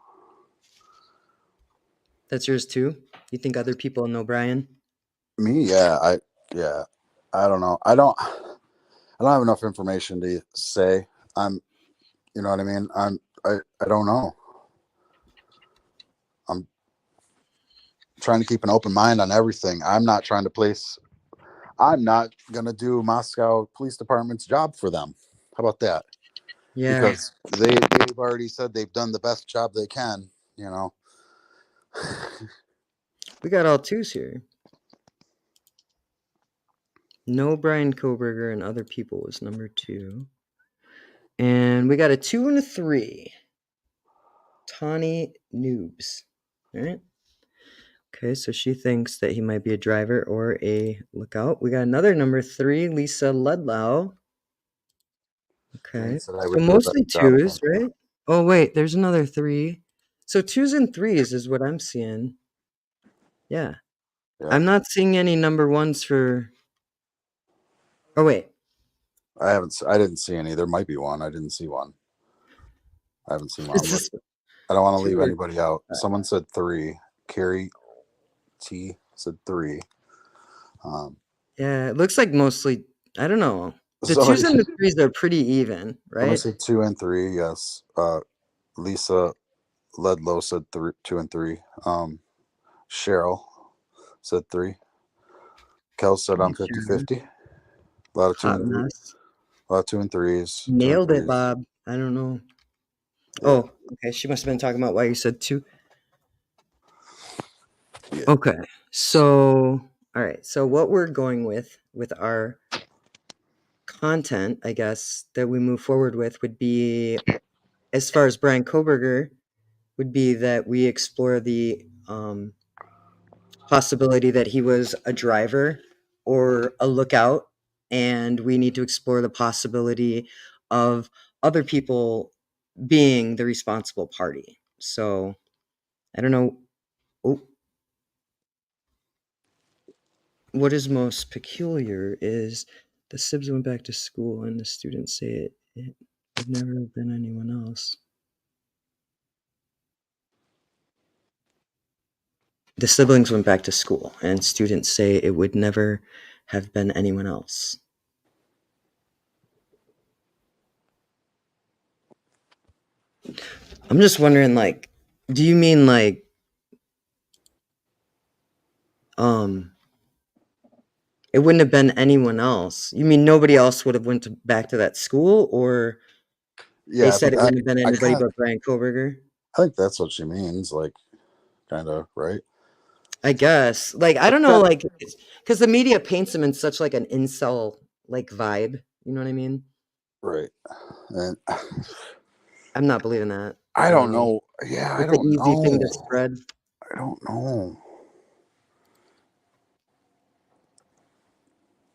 That's yours too? You think other people know Bryan? Me, yeah. I don't know. I don't have enough information to say. You know what I mean? I don't know. I'm trying to keep an open mind on everything. I'm not going to do Moscow Police Department's job for them. How about that? Yeah. Because they've already said they've done the best job they can, you know. We got all 2s here. No Bryan Kohberger and other people was number 2. And we got a 2 and a 3. Tawny Noobs. All right. Okay, so she thinks that he might be a driver or a lookout. We got another number 3, Lisa Ludlow. Okay. Said I So would do a mostly better job. 2s, right? Oh, wait, there's another 3. So 2s and 3s is what I'm seeing. Yeah. I'm not seeing any number 1s for... Oh, wait. I didn't see any. There might be one. I didn't see one. I haven't seen one. I don't want to leave anybody out. Someone said 3. Carrie T said 3. Yeah, it looks like mostly... I don't know. The 2s and the 3s are pretty even, right? I said 2 and 3. Yes. Lisa Ledlow said 2 and 3. Cheryl said 3. Kel said I'm 50-50. A lot of 2 and 3. A lot of 2 and 3s. Nailed it, Bob. I don't know. Yeah. Oh, okay. She must have been talking about why you said 2. Yeah. Okay. So, all right. So what we're going with our content, I guess, that we move forward with would be, as far as Bryan Kohberger, would be that we explore the possibility that he was a driver or a lookout, and we need to explore the possibility of other people being the responsible party. So, I don't know. Oh. What is most peculiar is the Sibs went back to school and the students say it would never have been anyone else. The siblings went back to school and students say it would never have been anyone else. I'm just wondering, like, do you mean like it wouldn't have been anyone else. You mean nobody else would have went back to that school, or they Yeah, said it wouldn't have been I anybody kind of, but Bryan Kohberger? I think that's what she means, like, kind of, right? I guess. Like, I don't know, like, because the media paints him in such like an incel like vibe. You know what I mean? Right. And I'm not believing that. I don't know. Yeah, I It's an don't easy thing to know. spread. I don't know.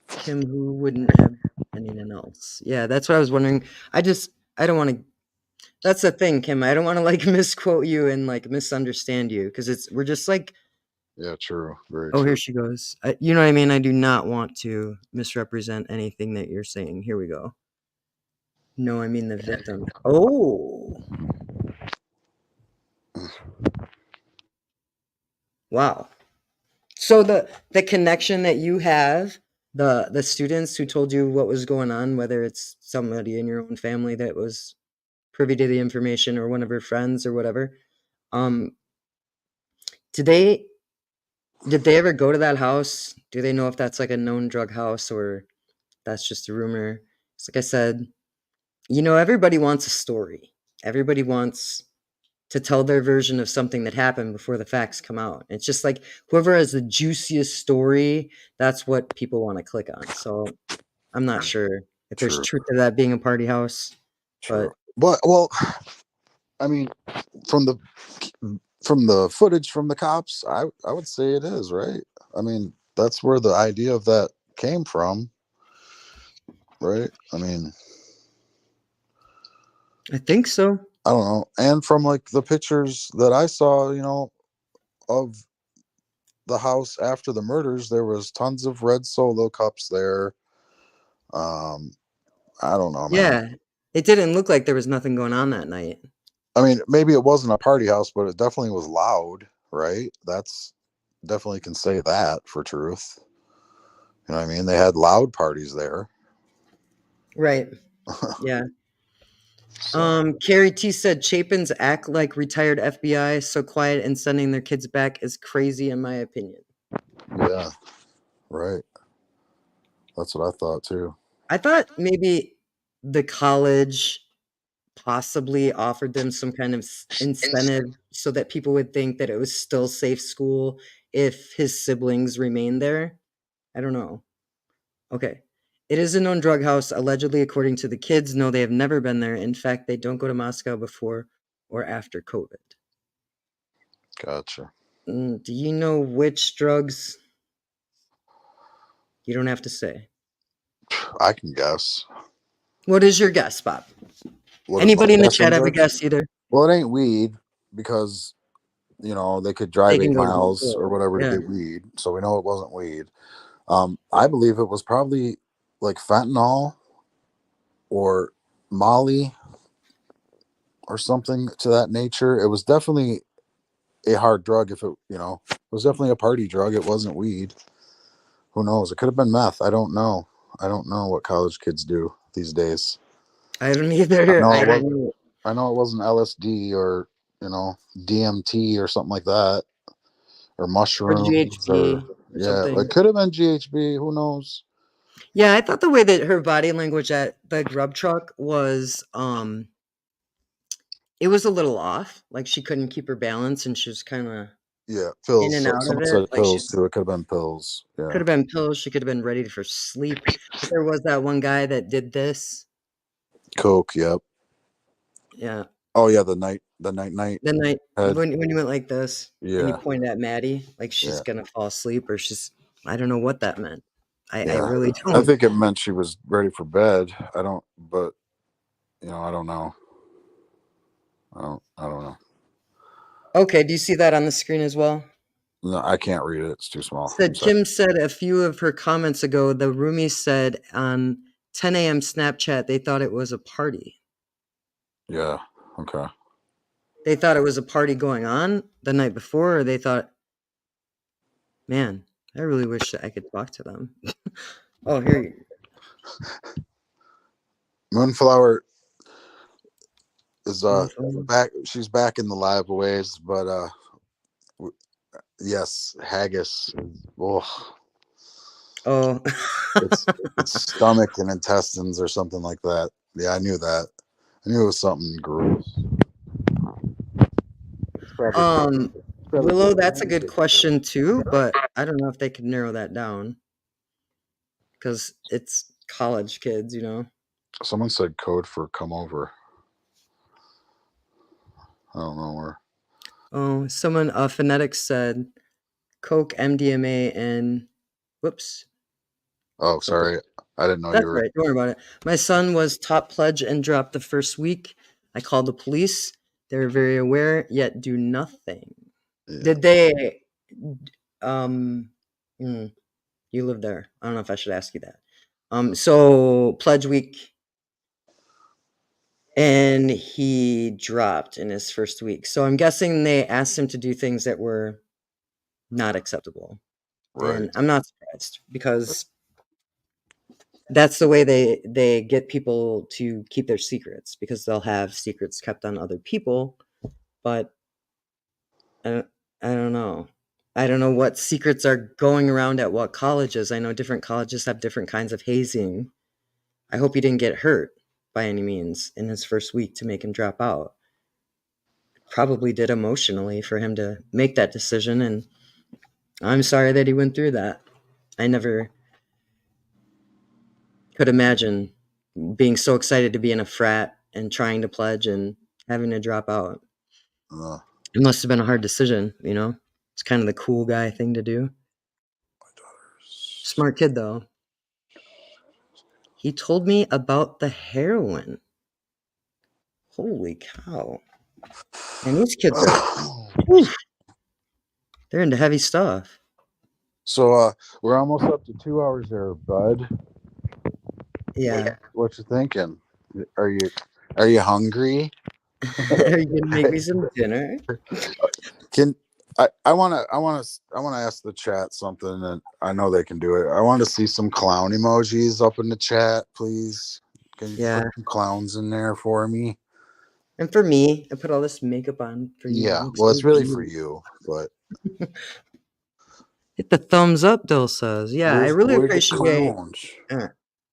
Kim, who wouldn't have anyone else? Yeah, that's what I was wondering. I don't want to. That's the thing, Kim. I don't want to like misquote you and like misunderstand you because we're just like, Yeah, true. Very oh, here true. she goes. You know what I mean? I do not want to misrepresent anything that you're saying. Here we go. No, I mean the victim. Oh, wow. So the connection that you have, the students who told you what was going on, whether it's somebody in your own family that was privy to the information or one of her friends or whatever, um, did they ever go to that house? Do they know if that's like a known drug house or that's just a rumor? It's like I said, everybody wants a story. Everybody wants to tell their version of something that happened before the facts come out. It's just like whoever has the juiciest story, that's what people want to click on. So I'm not sure if there's True. truth to that being a party house, True. but Well, I mean, from the footage from the cops, I would say it is, right? I mean, that's where the idea of that came from, right? I mean, I think so. I don't know. And from like the pictures that I saw, of the house after the murders, there was tons of red Solo cups there. I don't know, man. Yeah. It didn't look like there was nothing going on that night. I mean, maybe it wasn't a party house, but it definitely was loud, right? That's definitely can say that for truth. You know what I mean? They had loud parties there. Right. Yeah. So, Carrie T said Chapins act like retired FBI, so quiet and sending their kids back is crazy in my opinion. yeah, right. That's what I thought too. I thought maybe the college possibly offered them some kind of incentive so that people would think that it was still safe school if his siblings remained there. I don't know. Okay. It is a known drug house, allegedly, according to the kids. No, they have never been there. In fact, they don't go to Moscow before or after COVID. Gotcha. Do you know which drugs? You don't have to say. I can guess. What is your guess, Bob? What is my Anybody in the guess on chat have a drugs? guess either? Well, it ain't weed because they could drive They can 8 go to the miles store. or whatever to Yeah. get weed, so we know it wasn't weed. I believe it was probably like fentanyl or Molly or something to that nature. It was definitely a hard drug. If it was definitely a party drug. It wasn't weed. Who knows? It could have been meth. I don't know. I don't know what college kids do these days. I don't either. I know it wasn't LSD or DMT or something like that, or Or mushrooms, GHB or yeah, something. it could have been GHB. Who knows? Yeah, I thought the way that her body language at the grub truck was, it was a little off. Like she couldn't keep her balance and she was kind of Yeah, in pills. and out of Someone it. said Like she pills too. It could have been pills. could Yeah. have been pills. She could have been ready for sleep. But there was that one guy that did this. Coke. Yep. Yeah. Oh yeah, the night The night head. when you went like this and you Yeah. pointed at Maddie, like she's Yeah. gonna fall asleep or I don't know what that meant. I Yeah. really I don't. think it meant she was ready for bed. I don't know. I don't know. Okay, do you see that on the screen as well? No, I can't read it. It's too small. Said Kim said a few of her comments ago, the roomies said on 10 a.m. Snapchat they thought it was a party. Yeah. Okay. They thought it was a party going on the night before, or they thought, man, I really wish that I could talk to them. Oh, here you Moonflower is Moonflower. back. She's back in the live ways, but Yes, haggis. Oh, Oh, it's stomach and intestines or something like that. Yeah, I knew that. I knew it was something gross. It's probably Willow, that's a good question too, but I don't know if they could narrow that down because it's college kids, you know. Someone said code for come over. I don't know where. Oh, someone phonetics said Coke, MDMA, and whoops. Oh, Something. sorry. I didn't know you That's were. right. Don't worry about it. My son was top pledge and dropped the first week. I called the police. They were very aware, yet do nothing. Yeah. Did they? Um, you live there. I don't know if I should ask you that. So pledge week, and he dropped in his first week. So I'm guessing they asked him to do things that were not acceptable, Right. and I'm not surprised because that's the way they get people to keep their secrets because they'll have secrets kept on other people, but I don't know. I don't know what secrets are going around at what colleges. I know different colleges have different kinds of hazing. I hope he didn't get hurt by any means in his first week to make him drop out. Probably did emotionally for him to make that decision, and I'm sorry that he went through that. I never could imagine being so excited to be in a frat and trying to pledge and having to drop out. It must have been a hard decision, you know? It's kind of the cool guy thing to do. Smart kid, though. He told me about the heroin. Holy cow. And these kids are, whew, they're into heavy stuff. So we're almost up to 2 hours there, bud. Yeah. What you thinking? Are you hungry? Are you gonna make me some dinner? Can I want to ask the chat something, and I know they can do it. I want to see some clown emojis up in the chat, please. Can you Yeah. put some clowns in there for me? And for me, I put all this makeup on for you. Yeah, well, it's really for you, but hit the thumbs up, Dill says. Yeah, I really appreciate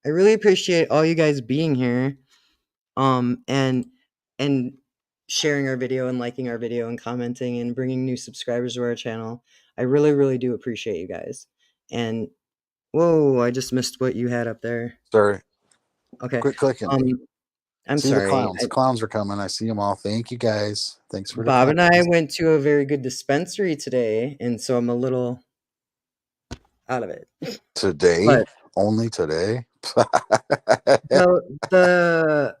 I really appreciate all you guys being here. And sharing our video and liking our video and commenting and bringing new subscribers to our channel. I really, really do appreciate you guys. And whoa, I just missed what you had up there. Sorry. Okay. Quit clicking. I'm see sorry. The clowns. The clowns are coming. I see them all. Thank you guys. Thanks for Bob and I went to a very good dispensary today, and so I'm a little out of it. Today? But only today? the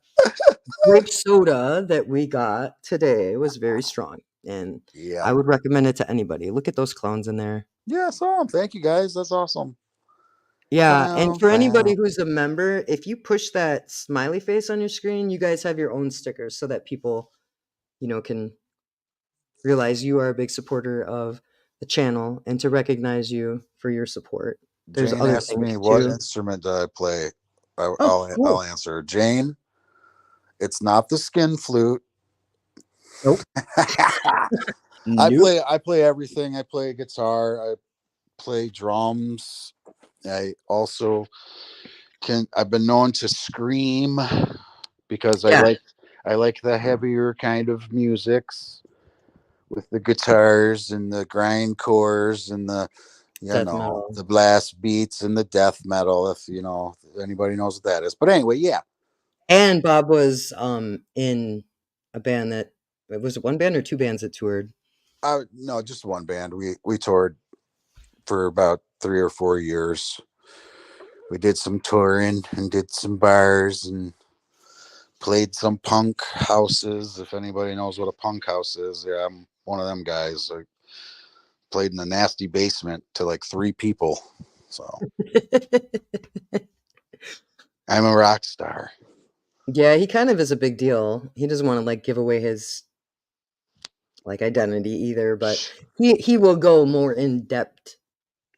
grape soda that we got today was very strong, and yeah, I would recommend it to anybody. Look at those clowns in there. Yeah, I saw them. Thank you guys. That's awesome. Yeah, and for anybody who's a member, if you push that smiley face on your screen, you guys have your own stickers so that people, you know, can realize you are a big supporter of the channel and to recognize you for your support. There's Jane other asked things me what too. instrument do I play. Cool. I'll answer. Jane, it's not the skin flute. Nope. I play everything. I play guitar. I play drums. I also I've been known to scream because I like the heavier kind of musics with the guitars and the grind cores and the the blast beats and the death metal, if anybody knows what that is. But anyway, yeah. And Bob was in a band that was it one band or two bands that toured? No, just one band. We toured for about 3 or 4 years. We did some touring and did some bars and played some punk houses. If anybody knows what a punk house is, yeah, I'm one of them guys. I played in the nasty basement to like 3 people. So I'm a rock star. Yeah, he kind of is a big deal. He doesn't want to like give away his like identity either, but he will go more in depth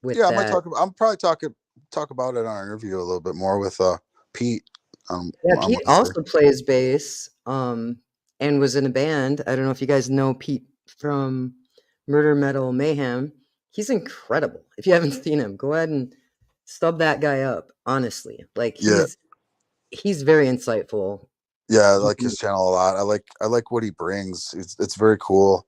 with that. I'm probably talk about it on our interview a little bit more with Pete. Pete also plays bass and was in a band. I don't know if you guys know Pete from Murder Metal Mayhem. He's incredible. If you haven't seen him, go ahead and stub that guy up. Honestly, like Yeah. he's very insightful. Yeah, I like his channel a lot. I like what he brings. It's very cool.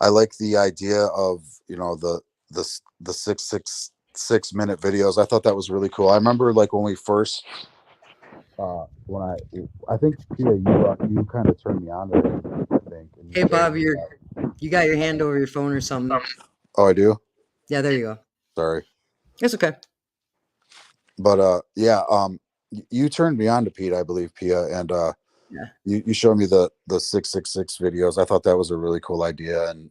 I like the idea of, you know, the 666 minute videos. I thought that was really cool. I remember like when we first when I think Pia, you kind of turned me on to it, I think. And you Hey showed Bob, me that. you got your hand over your phone or something? Oh, I do? Yeah, there you go. Sorry. It's okay. But yeah, you turned me on to Pete, I believe, Pia, and Yeah. you showed me the 666 videos. I thought that was a really cool idea, and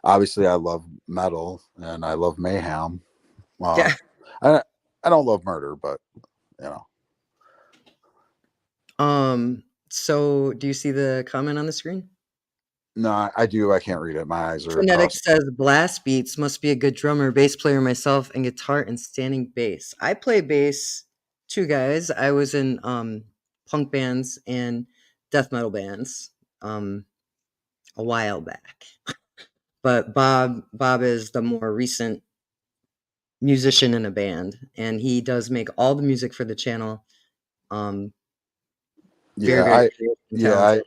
obviously I love metal and I love mayhem. Yeah. I don't love murder, but you know. So do you see the comment on the screen? No, I do. I can't read it. My eyes are Phonetic says blast beats, must be a good drummer, bass player myself, and guitar and standing bass. I play bass too, guys. I was in punk bands and death metal bands a while back. But Bob is the more recent musician in a band, and he does make all the music for the channel. Very, very creative and talented.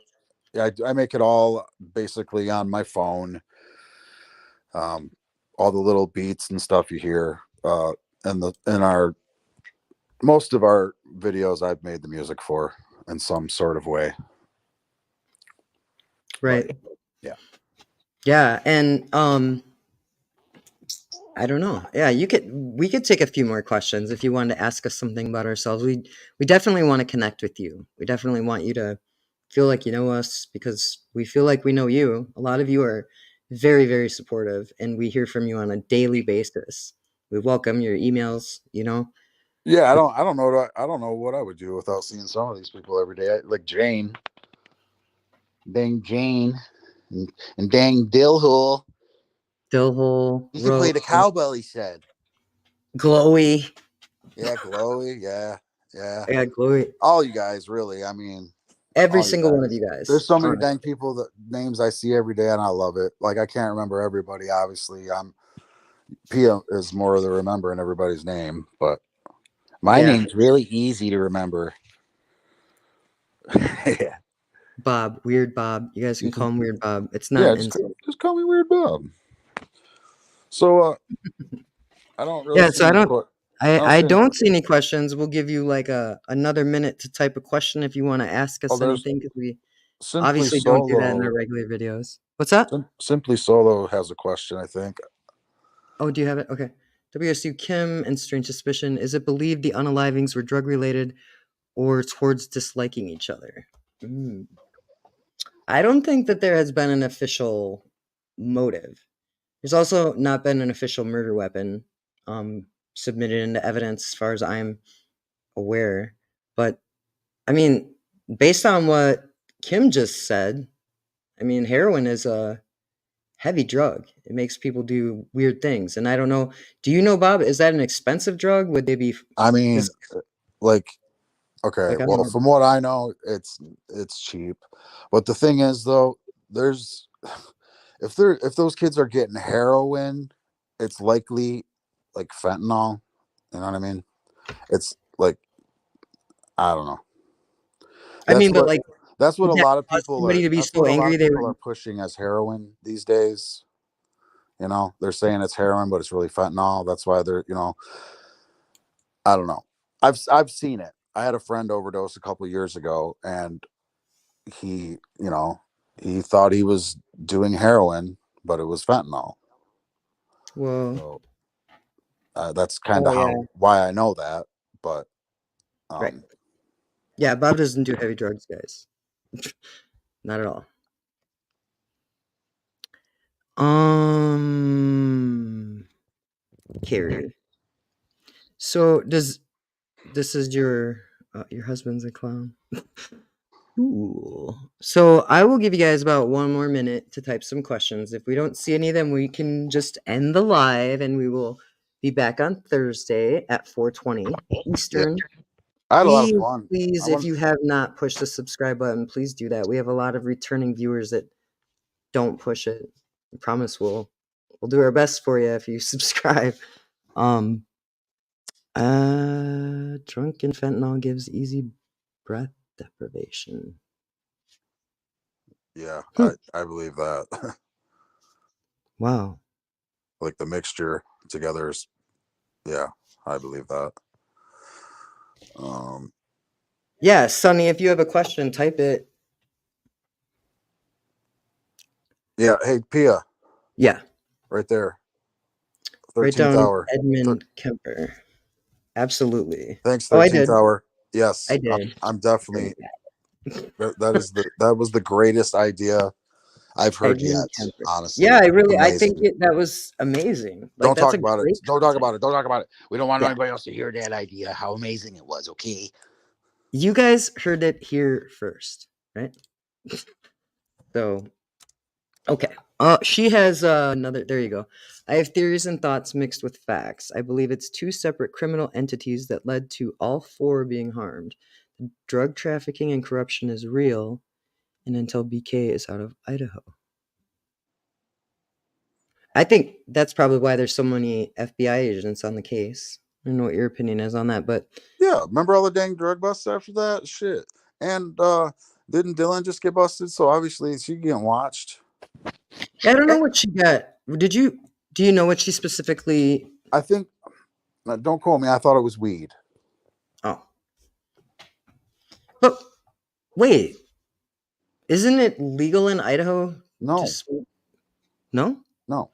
I make it all basically on my phone. All the little beats and stuff you hear, in our most of our videos, I've made the music for in some sort of way. Right. But, yeah. Yeah, and I don't know. Yeah, we could take a few more questions if you wanted to ask us something about ourselves. We definitely want to connect with you. We definitely want you to feel like you know us because we feel like we know you. A lot of you are very, very supportive, and we hear from you on a daily basis. We welcome your emails, you know. Yeah, I don't know what I would do without seeing some of these people every day. Like Jane. Dang Jane. And dang Dillhole. Dillhole, You should play the cowbell, he said. Glowy. Yeah, Glowy. Yeah. Yeah, Glowy. All you guys, really. I mean, every single one of you guys. There's so many dang people that names I see every day, and I love it. Like I can't remember everybody. Obviously, Pia is more of the remembering everybody's name, but my name's really easy to remember. Yeah. Bob, Weird Bob. You guys can call him Weird Bob. It's not just call me Weird Bob. So I don't really. Yeah, so I don't see any questions. We'll give you like another minute to type a question if you want to ask us anything, because we obviously don't do that in our regular videos. What's that? Simply Solo has a question, I think. Oh, do you have it? Okay. WSU Kim and Strange Suspicion. Is it believed the unalivings were drug related or towards disliking each other? I don't think that there has been an official motive. There's also not been an official murder weapon submitted into evidence as far as I'm aware. But, I mean, based on what Kim just said, I mean, heroin is a heavy drug. It makes people do weird things. And I don't know. Do you know, Bob, is that an expensive drug? Would they be... I mean, okay, well, from what I know, it's cheap. But the thing is, though, if those kids are getting heroin, it's likely like fentanyl. You know what I mean? It's like, I don't know. That's what a lot of people are pushing as heroin these days. You know, they're saying it's heroin, but it's really fentanyl. That's why they're, you know, I don't know. I've seen it. I had a friend overdose a couple of years ago, and he thought he was doing heroin, but it was fentanyl. Whoa. So, that's kind of why I know that, but right. Yeah, Bob doesn't do heavy drugs, guys. Not at all. Carrie. So this is your husband's a clown. Ooh. So I will give you guys about 1 more minute to type some questions. If we don't see any of them, we can just end the live, and we will be back on Thursday at 4:20 Eastern. Yeah. I had a lot of fun. Please, if you have not pushed the subscribe button, please do that. We have a lot of returning viewers that don't push it. I promise we'll do our best for you if you subscribe. Drunken fentanyl gives easy breath deprivation. Yeah, Hmm. I believe that. Wow. Like the mixture together is, yeah, I believe that. Yeah, Sonny, if you have a question, type it. Yeah, hey Pia, Yeah, right there, write 13th down hour. Edmund Kemper. Absolutely. Thanks, Oh, I 13th did. hour. I Yes, did. I'm definitely that was the greatest idea I've heard Edmund yet. Kemper. Honestly, Yeah, it's I think amazing. that was amazing. Like, Don't that's talk a about it. great Don't talk concept. about it. Don't talk about it. We don't want Yeah. anybody else to hear that idea. How amazing it was. Okay. You guys heard it here first, right? So, okay. She has another. There you go. I have theories and thoughts mixed with facts. I believe it's two separate criminal entities that led to all four being harmed. Drug trafficking and corruption is real, and until BK is out of Idaho. I think that's probably why there's so many FBI agents on the case. I don't know what your opinion is on that, but Yeah. Remember all the dang drug busts after that? Shit. And didn't Dylan just get busted? So obviously she getting watched. I don't know what she got. Do you know what she specifically? I think. Don't quote me. I thought it was weed. Oh, but wait, isn't it legal in Idaho? No, No. no.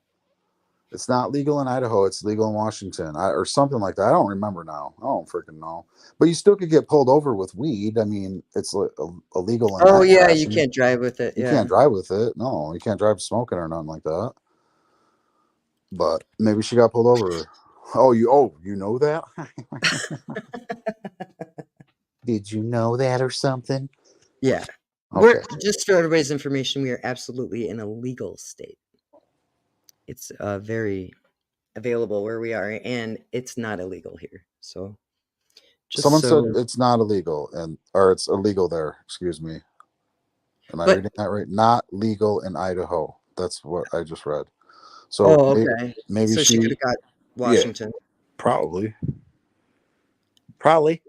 It's not legal in Idaho. It's legal in Washington, or something like that. I don't remember now. I don't freaking know. But you still could get pulled over with weed. I mean, it's illegal in Oh that yeah, you fashion. can't drive with it. You Yeah. can't drive with it. No, you can't drive smoking or nothing like that. But maybe she got pulled over. You know that? Did you know that or something? Yeah. Okay. We're just for everybody's information. We are absolutely in a legal state. It's very available where we are, and it's not illegal here. So, Someone said it's not illegal or it's illegal there. Excuse me. Am I but reading that right? Not legal in Idaho. That's what I just read. So oh, okay. maybe So she could have got yeah, Washington. probably. Okay,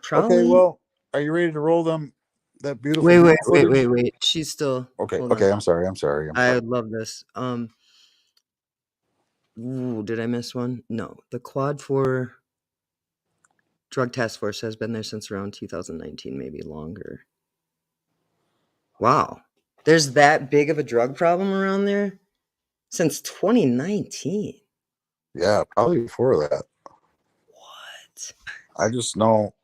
Probably. well, are you ready to roll that beautiful drone footage? Wait. She's still. Okay, Hold on. okay, I'm sorry. I would love this. Ooh, did I miss one? No. The Quad 4 Drug Task Force has been there since around 2019, maybe longer. Wow. There's that big of a drug problem around there since 2019. Yeah, probably before that. What? I just know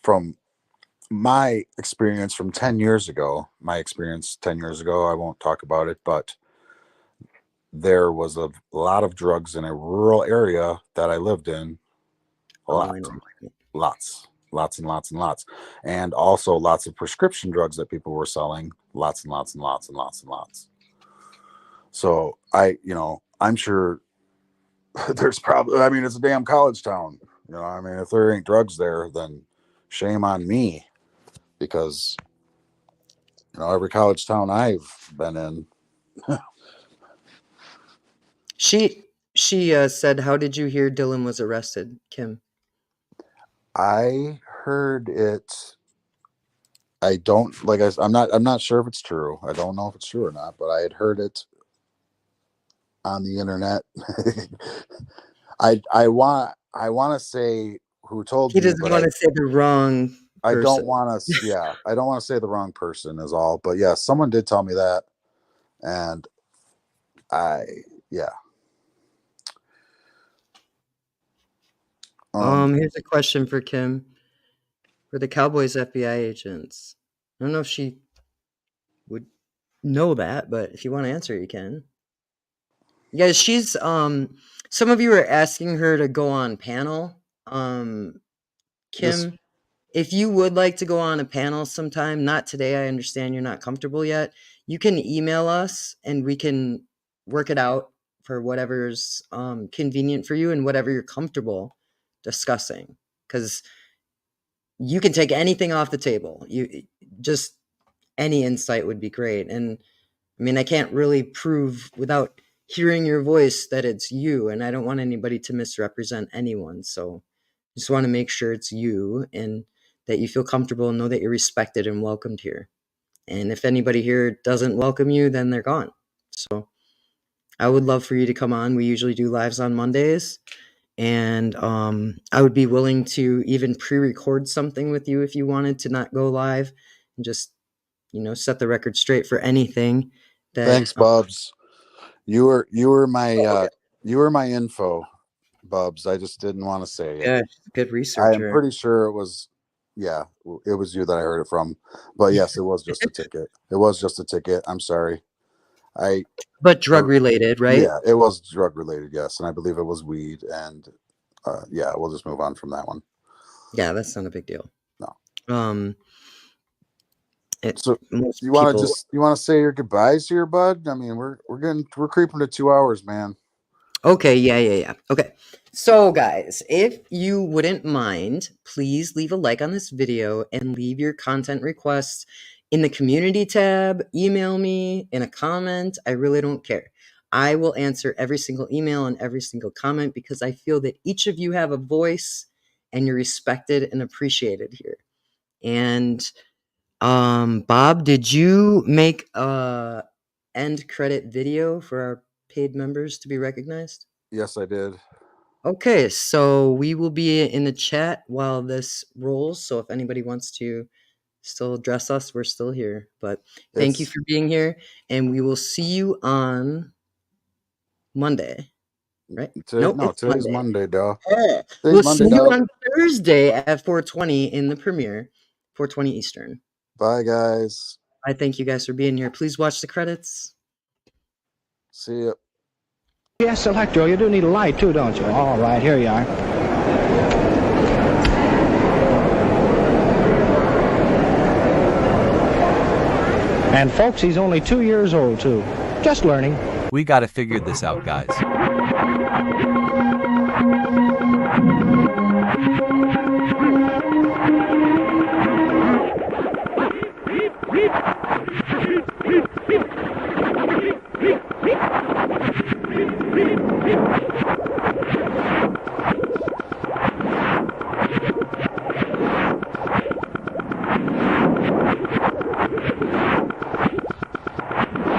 from my experience from 10 years ago, I won't talk about it, but there was a lot of drugs in a rural area that I lived in. Oh, I know. Lots and lots and lots. And also lots of prescription drugs that people were selling. Lots and lots and lots and lots and lots. So I'm sure there's probably, I mean, it's a damn college town. I mean, if there ain't drugs there, then shame on me, because every college town I've been in. She said, "How did you hear Dylan was arrested, Kim?" I heard it. I'm not sure if it's true. I don't know if it's true or not, but I had heard it on the internet. I want to say who told He me, doesn't but want to say the wrong person. I don't want to. Yeah, I don't want to say the wrong person is all. But yeah, someone did tell me that, and yeah. Here's a question for Kim. For the Cowboys FBI agents, I don't know if she would know that, but if you want to answer, you can. Yeah, she's some of you are asking her to go on panel. Kim, if you would like to go on a panel sometime, not today, I understand you're not comfortable yet. You can email us and we can work it out for whatever's convenient for you and whatever you're comfortable discussing. Because you can take anything off the table. You just any insight would be great. And I mean, I can't really prove without hearing your voice that it's you, and I don't want anybody to misrepresent anyone. So I just want to make sure it's you and that you feel comfortable and know that you're respected and welcomed here. And if anybody here doesn't welcome you, then they're gone. So I would love for you to come on. We usually do lives on Mondays. And I would be willing to even pre-record something with you if you wanted to not go live and just, set the record straight for anything. Thanks, Bubs. You were my info, Bubs. I just didn't want to say it. Yeah, good I am researcher. pretty sure it was you that I heard it from. But yes, it was just a ticket. It was just a ticket. I'm sorry. But drug related, right? Yeah, it was drug related, yes. And I believe it was weed. And we'll just move on from that one. Yeah, that's not a big deal. No. So you want to say your goodbyes here, bud? I mean, we're creeping to 2 hours, man. Okay, yeah. Okay. So guys, if you wouldn't mind, please leave a like on this video and leave your content requests in the community tab, email me in a comment. I really don't care. I will answer every single email and every single comment because I feel that each of you have a voice and you're respected and appreciated here. And Bob, did you make a end credit video for our paid members to be recognized? Yes, I did. Okay, so we will be in the chat while this rolls. So if anybody wants to still address us, we're still here. But thank you for being here, and we will see you on Monday. Right? Today's Monday, dog. We'll see you on Thursday at 4:20 in the premiere, 4:20 Eastern. Bye, guys. I thank you guys for being here. Please watch the credits. See ya. Yes, Electro, you do need a light too, don't you? All right, here you are. And folks, he's only 2 years old too. Just learning. We gotta figure this out, guys.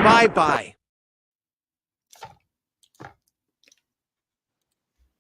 Bye-bye.